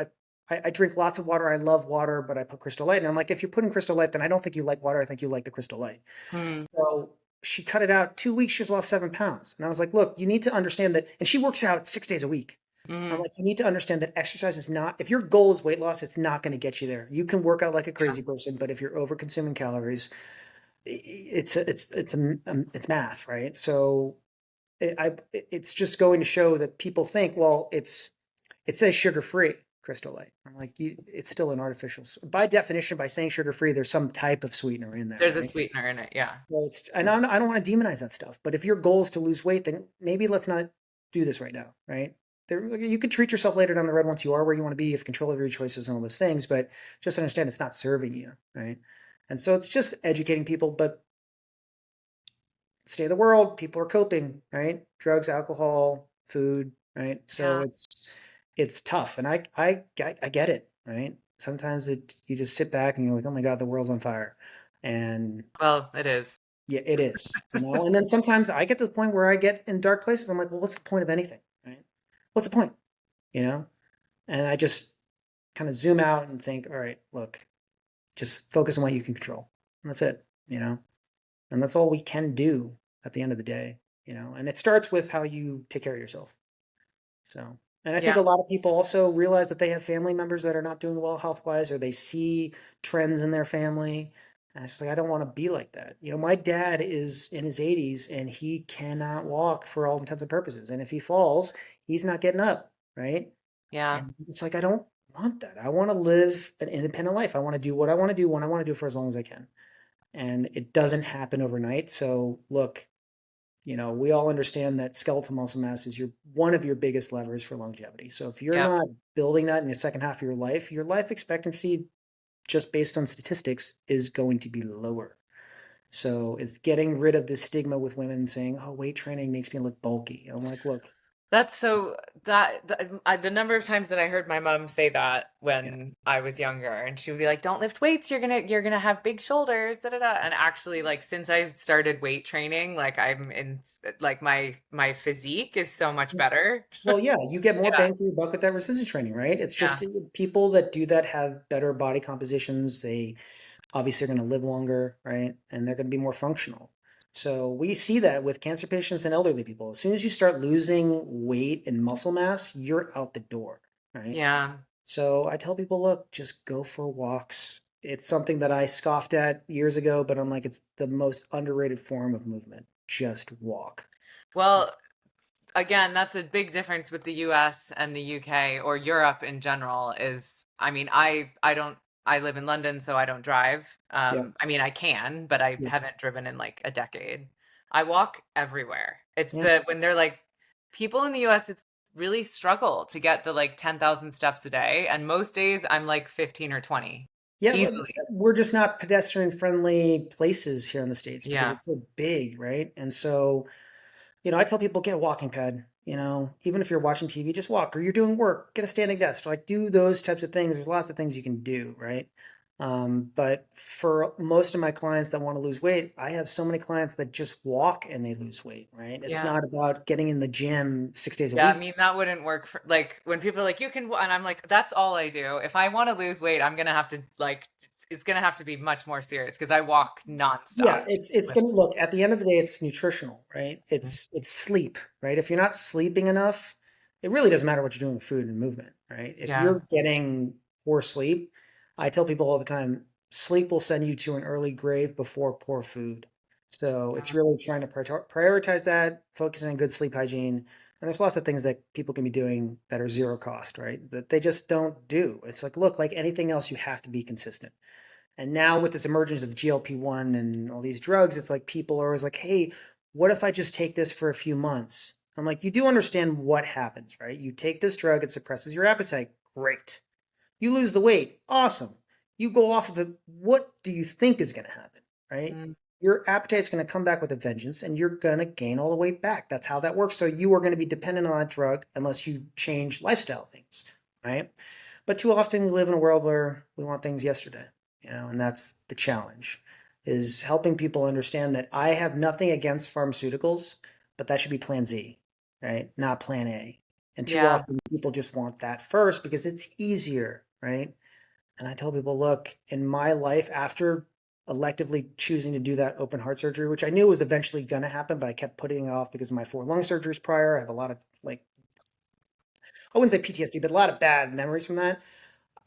I drink lots of water. I love water, but I put Crystal Light. And I'm like, if you're putting Crystal Light, then I don't think you like water. I think you like the Crystal Light. Hmm. So she cut it out 2 weeks. She's lost 7 pounds. And I was like, look, you need to understand that. And she works out 6 days a week. I'm Hmm. like, you need to understand that exercise is not, if your goal is weight loss, it's not going to get you there. You can work out like a Yeah. crazy person, but if you're over consuming calories, it's math, right? So it's just going to show that people think, well, it says sugar free Crystal Light. I'm like, it's still an artificial. By definition, by saying sugar free, there's some type of sweetener in there, There's a right? sweetener in it. Yeah. Well, I don't want to demonize that stuff, but if your goal is to lose weight, then maybe let's not do this right now, right? You could treat yourself later down the road once you are where you want to be, you have control of your choices and all those things, but just understand it's not serving you, right? And so it's just educating people, but state of the world, people are coping, right? Drugs, alcohol, food, right? So Yeah. it's tough, and I get it, right? Sometimes you just sit back and you're like, oh my God, the world's on fire, and Well, it is. yeah, it is, you know. And then sometimes I get to the point where I get in dark places. I'm like, well, what's the point of anything, right? What's the point, you know? And I just kind of zoom out and think, all right, look, just focus on what you can control, and that's it, you know. And that's all we can do at the end of the day, you know. And it starts with how you take care of yourself. So, and I think Yeah. a lot of people also realize that they have family members that are not doing well health wise, or they see trends in their family. And it's just like, I don't want to be like that. You know, my dad is in his 80s and he cannot walk for all intents and purposes. And if he falls, he's not getting up, right? Yeah. And it's like, I don't want that. I want to live an independent life. I want to do what I want to do when I want to do for as long as I can. And it doesn't happen overnight. So, look, you know, we all understand that skeletal muscle mass is one of your biggest levers for longevity. So if you're Yeah. not building that in the second half of your life expectancy, just based on statistics, is going to be lower. So it's getting rid of the stigma with women saying, "Oh, weight training makes me look bulky." I'm like, look, That's so the number of times that I heard my mom say that yeah, when I was younger, and she would be like, "Don't lift weights. You're gonna have big shoulders." Da da da. And actually, like since I've started weight training, like I'm in like my physique is so much better. well, yeah, you get more Yeah. bang for your buck with that resistance training, right? It's Yeah. just people that do that have better body compositions. They obviously are going to live longer, right? And they're going to be more functional. So we see that with cancer patients and elderly people. As soon as you start losing weight and muscle mass, you're out the door, right? Yeah. So I tell people, look, just go for walks. It's something that I scoffed at years ago, but I'm like, it's the most underrated form of movement. Just walk. Well, again, that's a big difference with the US and the UK or Europe in general is I mean, I don't I live in London, so I don't drive. Yeah. I mean, I can, but I Yeah. haven't driven in like a decade. I walk everywhere. It's Yeah. the when they're like people in the US, it's really struggle to get the like 10,000 steps a day, and most days I'm like 15 or 20 Yeah, easily. we're just not pedestrian friendly places here in the States because Yeah. it's so big, right? And so you know, I tell people get a walking pad. You know, even if you're watching TV, just walk, or you're doing work, get a standing desk. Like do those types of things. There's lots of things you can do, right? But for most of my clients that want to lose weight, I have so many clients that just walk and they lose weight, right? It's Yeah. not about getting in the gym 6 days a Yeah, I week. mean that wouldn't work for like when people are like you can and I'm like that's all I do. If I want to lose weight, I'm gonna have to like it's gonna have to be much more serious because I walk nonstop. Yeah, it's With gonna look at the end of the day, it's nutritional, right? It's sleep, right? If you're not sleeping enough, it really doesn't matter what you're doing with food and movement, right? If yeah, you're getting poor sleep, I tell people all the time, sleep will send you to an early grave before poor food. So it's yeah, really trying to prioritize that, focusing on good sleep hygiene. And there's lots of things that people can be doing that are zero cost, right? That they just don't do. It's like, look, like anything else, you have to be consistent. And now with this emergence of GLP-1 and all these drugs, it's like people are always like, hey, what if I just take this for a few months? I'm like, you do understand what happens, right? You take this drug, it suppresses your appetite. Great. You lose the weight. Awesome. You go off of it. What do you think is going to happen, right? mm, Your appetite's going to come back with a vengeance and you're going to gain all the weight back. That's how that works. So you are going to be dependent on that drug unless you change lifestyle things, right? But too often we live in a world where we want things yesterday, you know, and that's the challenge is helping people understand that I have nothing against pharmaceuticals, but that should be plan Z, right? Not plan A. And too yeah. often people just want that first because it's easier, right? And I tell people, look, in my life, after electively choosing to do that open heart surgery, which I knew was eventually going to happen, but I kept putting it off because of my 4 lung surgeries prior. I have a lot of like I wouldn't say PTSD, but a lot of bad memories from that.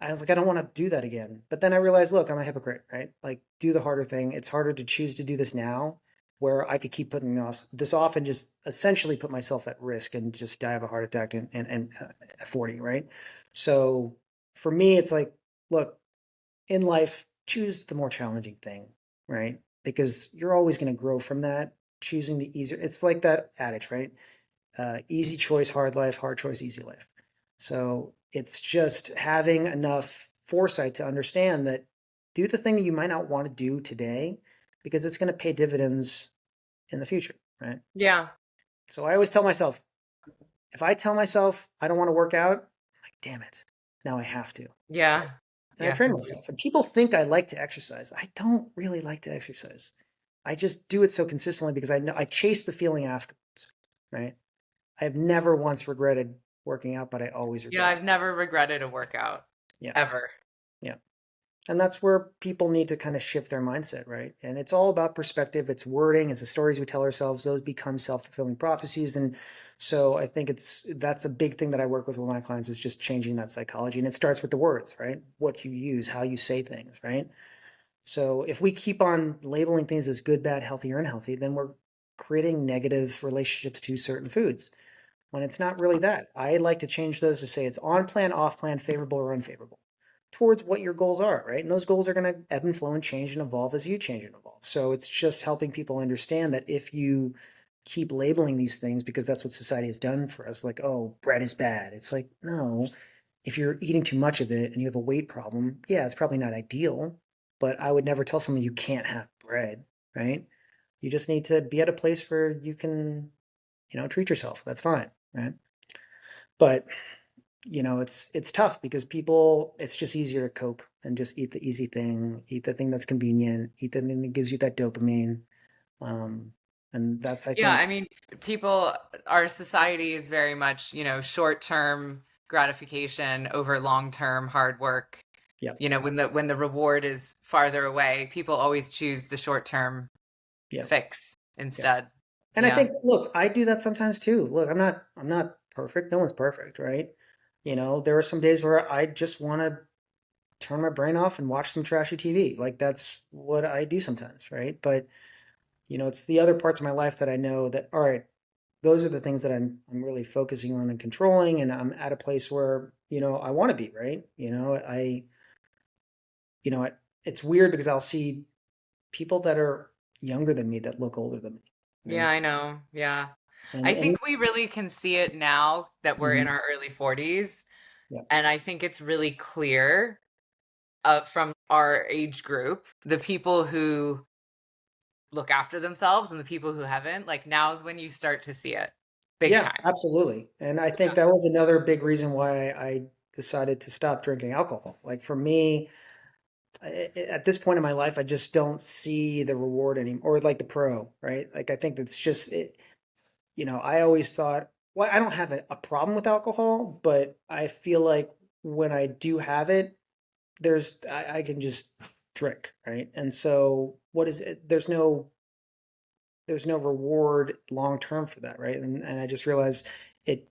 I was like, I don't want to do that again. But then I realized, look, I'm a hypocrite, right? Like, do the harder thing. It's harder to choose to do this now, where I could keep putting this off and just essentially put myself at risk and just die of a heart attack at 40, right? So for me, it's like, look, in life, choose the more challenging thing, right? Because you're always going to grow from that. Choosing the easier, it's like that adage, right? Easy choice, hard life, hard choice, easy life. So it's just having enough foresight to understand that do the thing that you might not want to do today because it's going to pay dividends in the future, right? Yeah. So I always tell myself, if I tell myself I don't want to work out, I'm like, damn it, now I have to, right? Yeah. And I Yeah. train myself. And people think I like to exercise. I don't really like to exercise. I just do it so consistently because I know I chase the feeling afterwards, right? I have never once regretted working out, but I always Yeah. regret I've skipping. never regretted a workout Yeah, ever. yeah. And that's where people need to kind of shift their mindset, right? And it's all about perspective, it's wording, it's the stories we tell ourselves, those become self-fulfilling prophecies. And so I think that's a big thing that I work with my clients is just changing that psychology. And it starts with the words, right? What you use, how you say things, right? So if we keep on labeling things as good, bad, healthy, or unhealthy, then we're creating negative relationships to certain foods when it's not really that. I like to change those to say it's on plan, off plan, favorable or unfavorable towards what your goals are, right? And those goals are going to ebb and flow and change and evolve as you change and evolve. So it's just helping people understand that if you keep labeling these things because that's what society has done for us, like, oh, bread is bad. It's like, no, if you're eating too much of it and you have a weight problem, yeah, it's probably not ideal, but I would never tell someone you can't have bread, right? You just need to be at a place where you can, treat yourself. That's fine, right? But it's tough because people, it's just easier to cope and just eat the easy thing, eat the thing that's convenient, eat the thing that gives you that dopamine. Um, and that's, I Yeah. think, I mean, people, our society is very much, short-term gratification over long-term hard work. yeah, When the reward is farther away, people always choose the short-term yeah, fix yeah. instead. And I Yeah. think, look, I do that sometimes too. Look, I'm not perfect. No one's perfect, right? There are some days where I just want to turn my brain off and watch some trashy TV. Like that's what I do sometimes, right? But it's the other parts of my life that I know that, all right, those are the things that I'm really focusing on and controlling, and I'm at a place where I want to be, right. It's weird because I'll see people that are younger than me that look older than me, Yeah, right. I know. Yeah. I And think we really can see it now that we're in mhm, our early 40s. yeah, And I think it's really clear from our age group, the people who look after themselves and the people who haven't, like now is when you start to see it big yeah, time. absolutely. And I think Yeah. that was another big reason why I decided to stop drinking alcohol. Like for me, at this point in my life, I just don't see the reward anymore, or like the pro, right? Like I think that's just it. I always thought, well, I don't have a problem with alcohol, but I feel like when I do have it, I can just drink, right? And so what is it? There's no reward long term for that, right? And I just realized it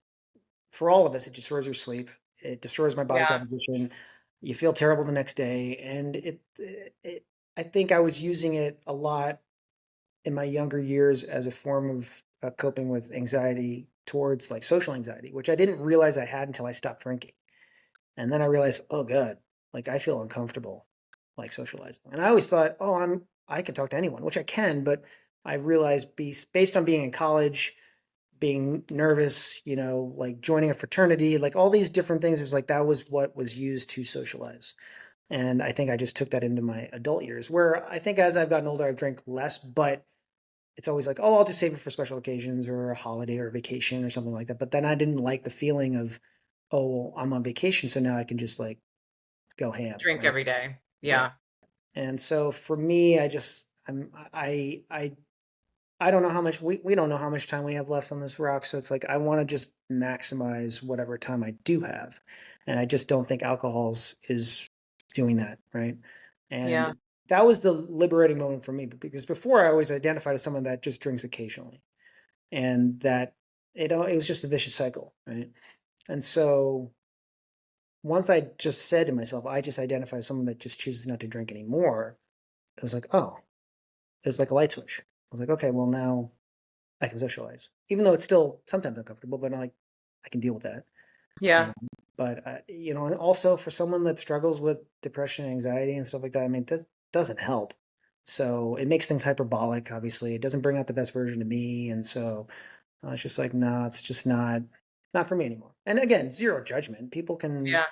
for all of us, it destroys your sleep, it destroys my body Yeah. composition. You feel terrible the next day, and I think I was using it a lot in my younger years as a form of coping with anxiety towards like social anxiety, which I didn't realize I had until I stopped drinking. And then I realized, oh God, like I feel uncomfortable like socializing. And I always thought, oh, I can talk to anyone, which I can, but I realized based on being in college, being nervous, like joining a fraternity, like all these different things, it was like that was what was used to socialize. And I think I just took that into my adult years, where I think as I've gotten older, I've drank less, but it's always like, oh, I'll just save it for special occasions or a holiday or a vacation or something like that. But then I didn't like the feeling of, oh, well, I'm on vacation, so now I can just like go ham, Drink right? every day. Yeah. Yeah. And so for me, I don't know how much we don't know how much time we have left on this rock. So it's like I want to just maximize whatever time I do have. And I just don't think alcohol's is doing that, right? Yeah. And that was the liberating moment for me because before I always identified as someone that just drinks occasionally and that it was just a vicious cycle, right? And so once I just said to myself, I just identify as someone that just chooses not to drink anymore, it was like, oh, it was like a light switch. I was like, okay, well, now I can socialize, even though it's still sometimes uncomfortable, but like I can deal with that. Yeah. Um, but and also for someone that struggles with depression, anxiety, and stuff like that, I mean, this doesn't help. So it makes things hyperbolic. Obviously, it doesn't bring out the best version of me, and so I was just like, no, it's just not for me anymore. And again, zero judgment. People can Yeah.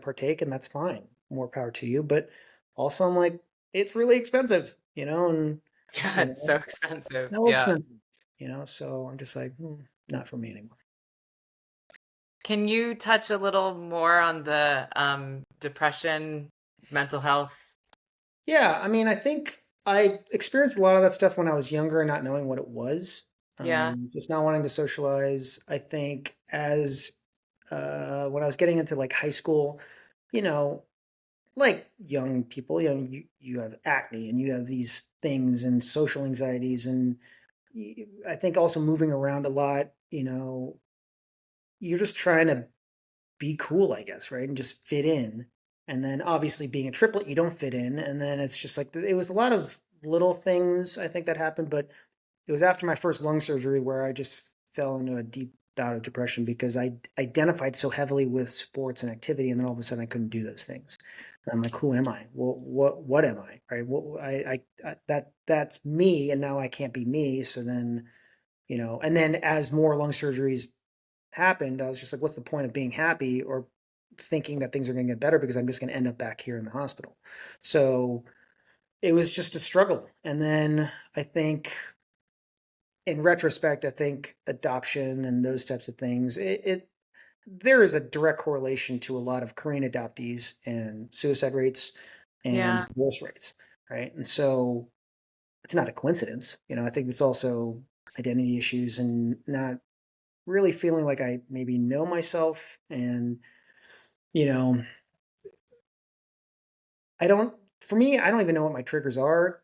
partake, and that's fine. More power to you. But also, I'm like, it's really expensive, and Yeah, you it's so know, expensive. hell Yeah. expensive, So I'm just like, not for me anymore. Can you touch a little more on the depression, mental health? Yeah, I mean, I think I experienced a lot of that stuff when I was younger and not knowing what it was, Yeah. just not wanting to socialize. I think as when I was getting into like high school, you know, like young people, you have acne and you have these things and social anxieties, and I think also moving around a lot, you're just trying to be cool, I guess, right? And just fit in. And then obviously being a triplet, you don't fit in. And then it's just like it was a lot of little things I think that happened, but it was after my first lung surgery where I just fell into a deep bout of depression because I identified so heavily with sports and activity, and then all of a sudden I couldn't do those things. And I'm like, who am I? Well, what am I? Right? That's me, and now I can't be me. So then, and then as more lung surgeries happened, I was just like, what's the point of being happy or thinking that things are going to get better because I'm just going to end up back here in the hospital? So it was just a struggle. And then I think in retrospect, I think adoption and those types of things, there is a direct correlation to a lot of Korean adoptees and suicide rates and Yeah. divorce rates, right? And so it's not a coincidence. I think it's also identity issues and not really feeling like I maybe know myself. And, you know, I don't, for me, I don't even know what my triggers are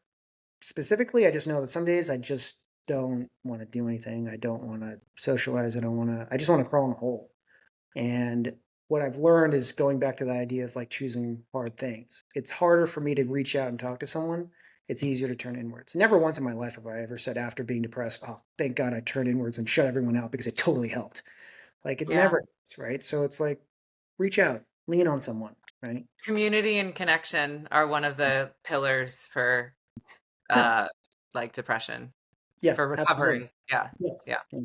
specifically. I just know that some days I just don't want to do anything. I don't want to socialize. I just want to crawl in a hole. And what I've learned is going back to that idea of like choosing hard things. It's harder for me to reach out and talk to someone. It's easier to turn inwards. Never once in my life have I ever said after being depressed, oh, thank God I turned inwards and shut everyone out because it totally helped. Like it Yeah. never helps, right? So it's like reach out, lean on someone, right? Community and connection are one of the pillars for Yeah, uh like depression, yeah, for absolutely. recovery. Yeah. Yeah. Yeah. Yeah.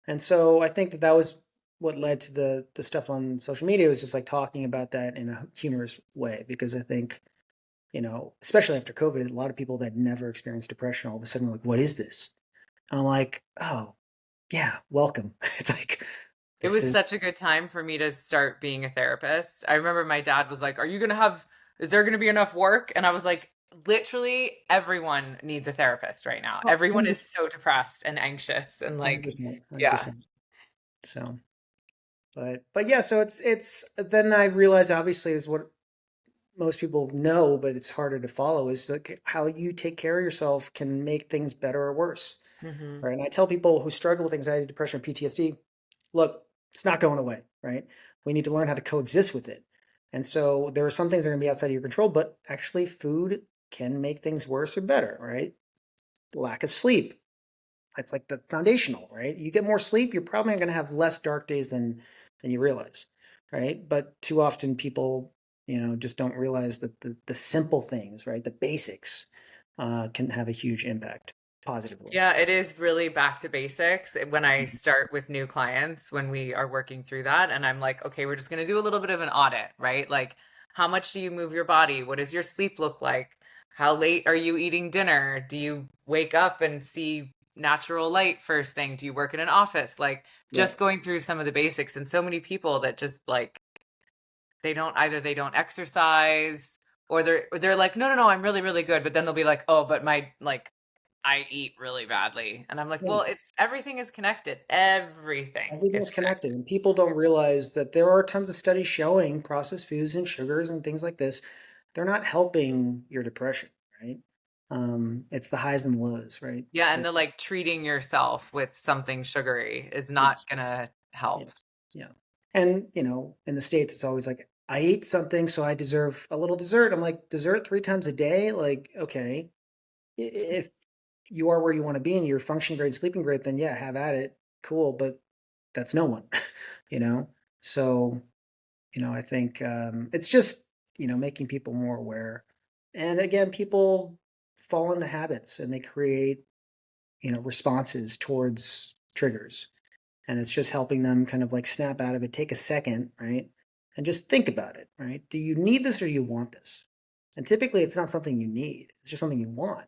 And so I think that was what led to the stuff on social media was just like talking about that in a humorous way because I think, especially after COVID, a lot of people that never experienced depression all of a sudden were like, what is this? And I'm like, oh, yeah, welcome. It's like, It this was is, such a good time for me to start being a therapist. I remember my dad was like, is there going to be enough work? And I was like, literally everyone needs a therapist right now. oh, Everyone is 100%, so depressed and anxious and like, 100%, yeah. 100%. So, but yeah, so then I realized obviously is what most people know, but it's harder to follow is like how you take care of yourself can make things better or worse. Hmm. Right. And I tell people who struggle with anxiety, depression, PTSD, look, it's not going away, right? We need to learn how to coexist with it. And so there are some things that are going to be outside of your control, but actually food can make things worse or better, right? Lack of sleep. It's like the foundational, right? You get more sleep, you're probably going to have less dark days than you realize, right? But too often people, just don't realize that the simple things, right? The basics can have a huge impact positively. Yeah, it is really back to basics when I start with new clients, when we are working through that. And I'm like, okay, we're just going to do a little bit of an audit, right? Like, how much do you move your body? What does your sleep look like? How late are you eating dinner? Do you wake up and see natural light first thing? Do you work in an office? Like, Yeah. just going through some of the basics. And so many people that just like, they don't exercise or they're like, no, no, no, I'm really, really good. But then they'll be like, oh, but my like I eat really badly. And I'm like, Yeah. well, it's everything is connected. Everything Everything is is connected. connected, and people don't realize that there are tons of studies showing processed foods and sugars and things like this. They're not helping your depression, right? It's the highs and lows, right? Yeah, and the like treating yourself with something sugary is not Yes, gonna help. yes, yeah. And, in the States, it's always like, I ate something, so I deserve a little dessert. I'm like, dessert 3 times a day? Like, okay. If you are where you want to be and you're functioning great, sleeping great, then yeah, have at it. Cool. But that's no one, you know? So, I think it's just, making people more aware. And again, people fall into habits and they create, responses towards triggers. And it's just helping them kind of like snap out of it, take a second, right? And just think about it, right? Do you need this or do you want this? And typically it's not something you need, it's just something you want.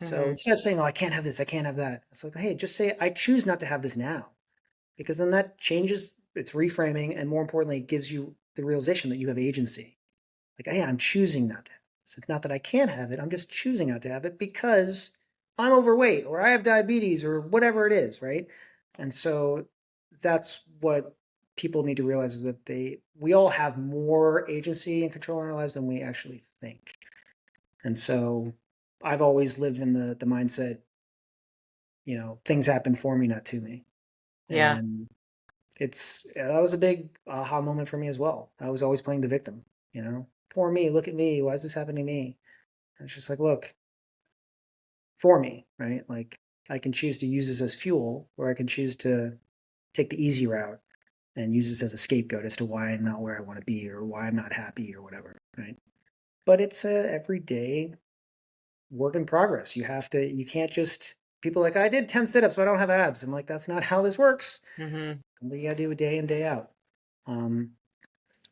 So Hmm. instead of saying, oh, I can't have this, I can't have that, it's like, hey, just say, I choose not to have this now. Because then that changes, it's reframing, and more importantly, it gives you the realization that you have agency. Like, hey, I'm choosing not to have this. It's not that I can't have it, I'm just choosing not to have it because I'm overweight or I have diabetes or whatever it is, right? And so that's what people need to realize is that we all have more agency and control in our lives than we actually think. And so I've always lived in the mindset, things happen for me, not to me. Yeah. And that was a big aha moment for me as well. I was always playing the victim, poor me, look at me, why is this happening to me? And it's just like, look, for me, right? Like I can choose to use this as fuel, or I can choose to take the easy route and use this as a scapegoat as to why I'm not where I want to be or why I'm not happy or whatever, right? But it's a everyday work in progress. You can't just, people are like, I did 10 sit-ups, but I don't have abs. I'm like, that's not how this works. Hmm. You gotta do it day in, day out. Um,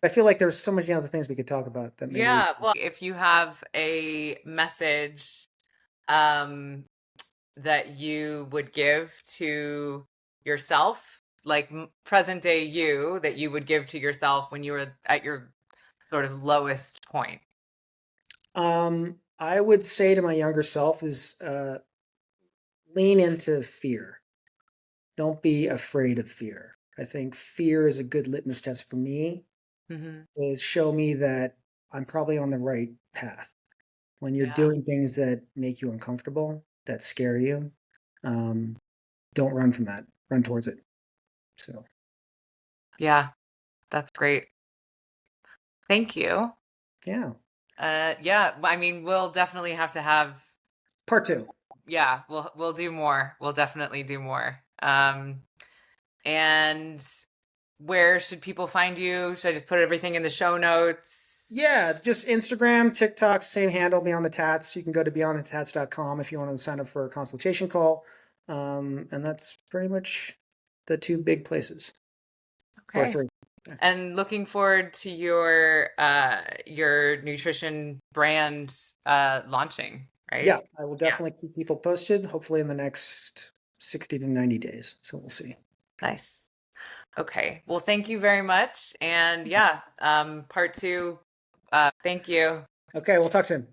I feel like there's so many other things we could talk about that maybe we. Yeah. Well, if you have a message um, that you would give to yourself, like present day you, that you would give to yourself when you were at your sort of lowest point. I would say to my younger self is lean into fear. Don't be afraid of fear. I think fear is a good litmus test for me Hmm. to show me that I'm probably on the right path. When you're Yeah. doing things that make you uncomfortable, that scare you, um, don't run from that. Run towards it. So, Yeah. That's great. Thank you. yeah. Yeah. I mean, we'll definitely have to have, Part two. yeah, we'll do more. We'll definitely do more. And where should people find you? Should I just put everything in the show notes? Yeah, just Instagram, TikTok, same handle, Beyond the Tats. You can go to beyondthetats.com if you want to sign up for a consultation call. And that's pretty much the two big places, or Okay. three. Yeah, And looking forward to your nutrition brand launching, yeah, right? I will Yeah. definitely keep people posted, hopefully in the next 60 to 90 days. So we'll see. Nice. Okay. Well, thank you very much. And yeah, part two, thank you. Okay, we'll talk soon.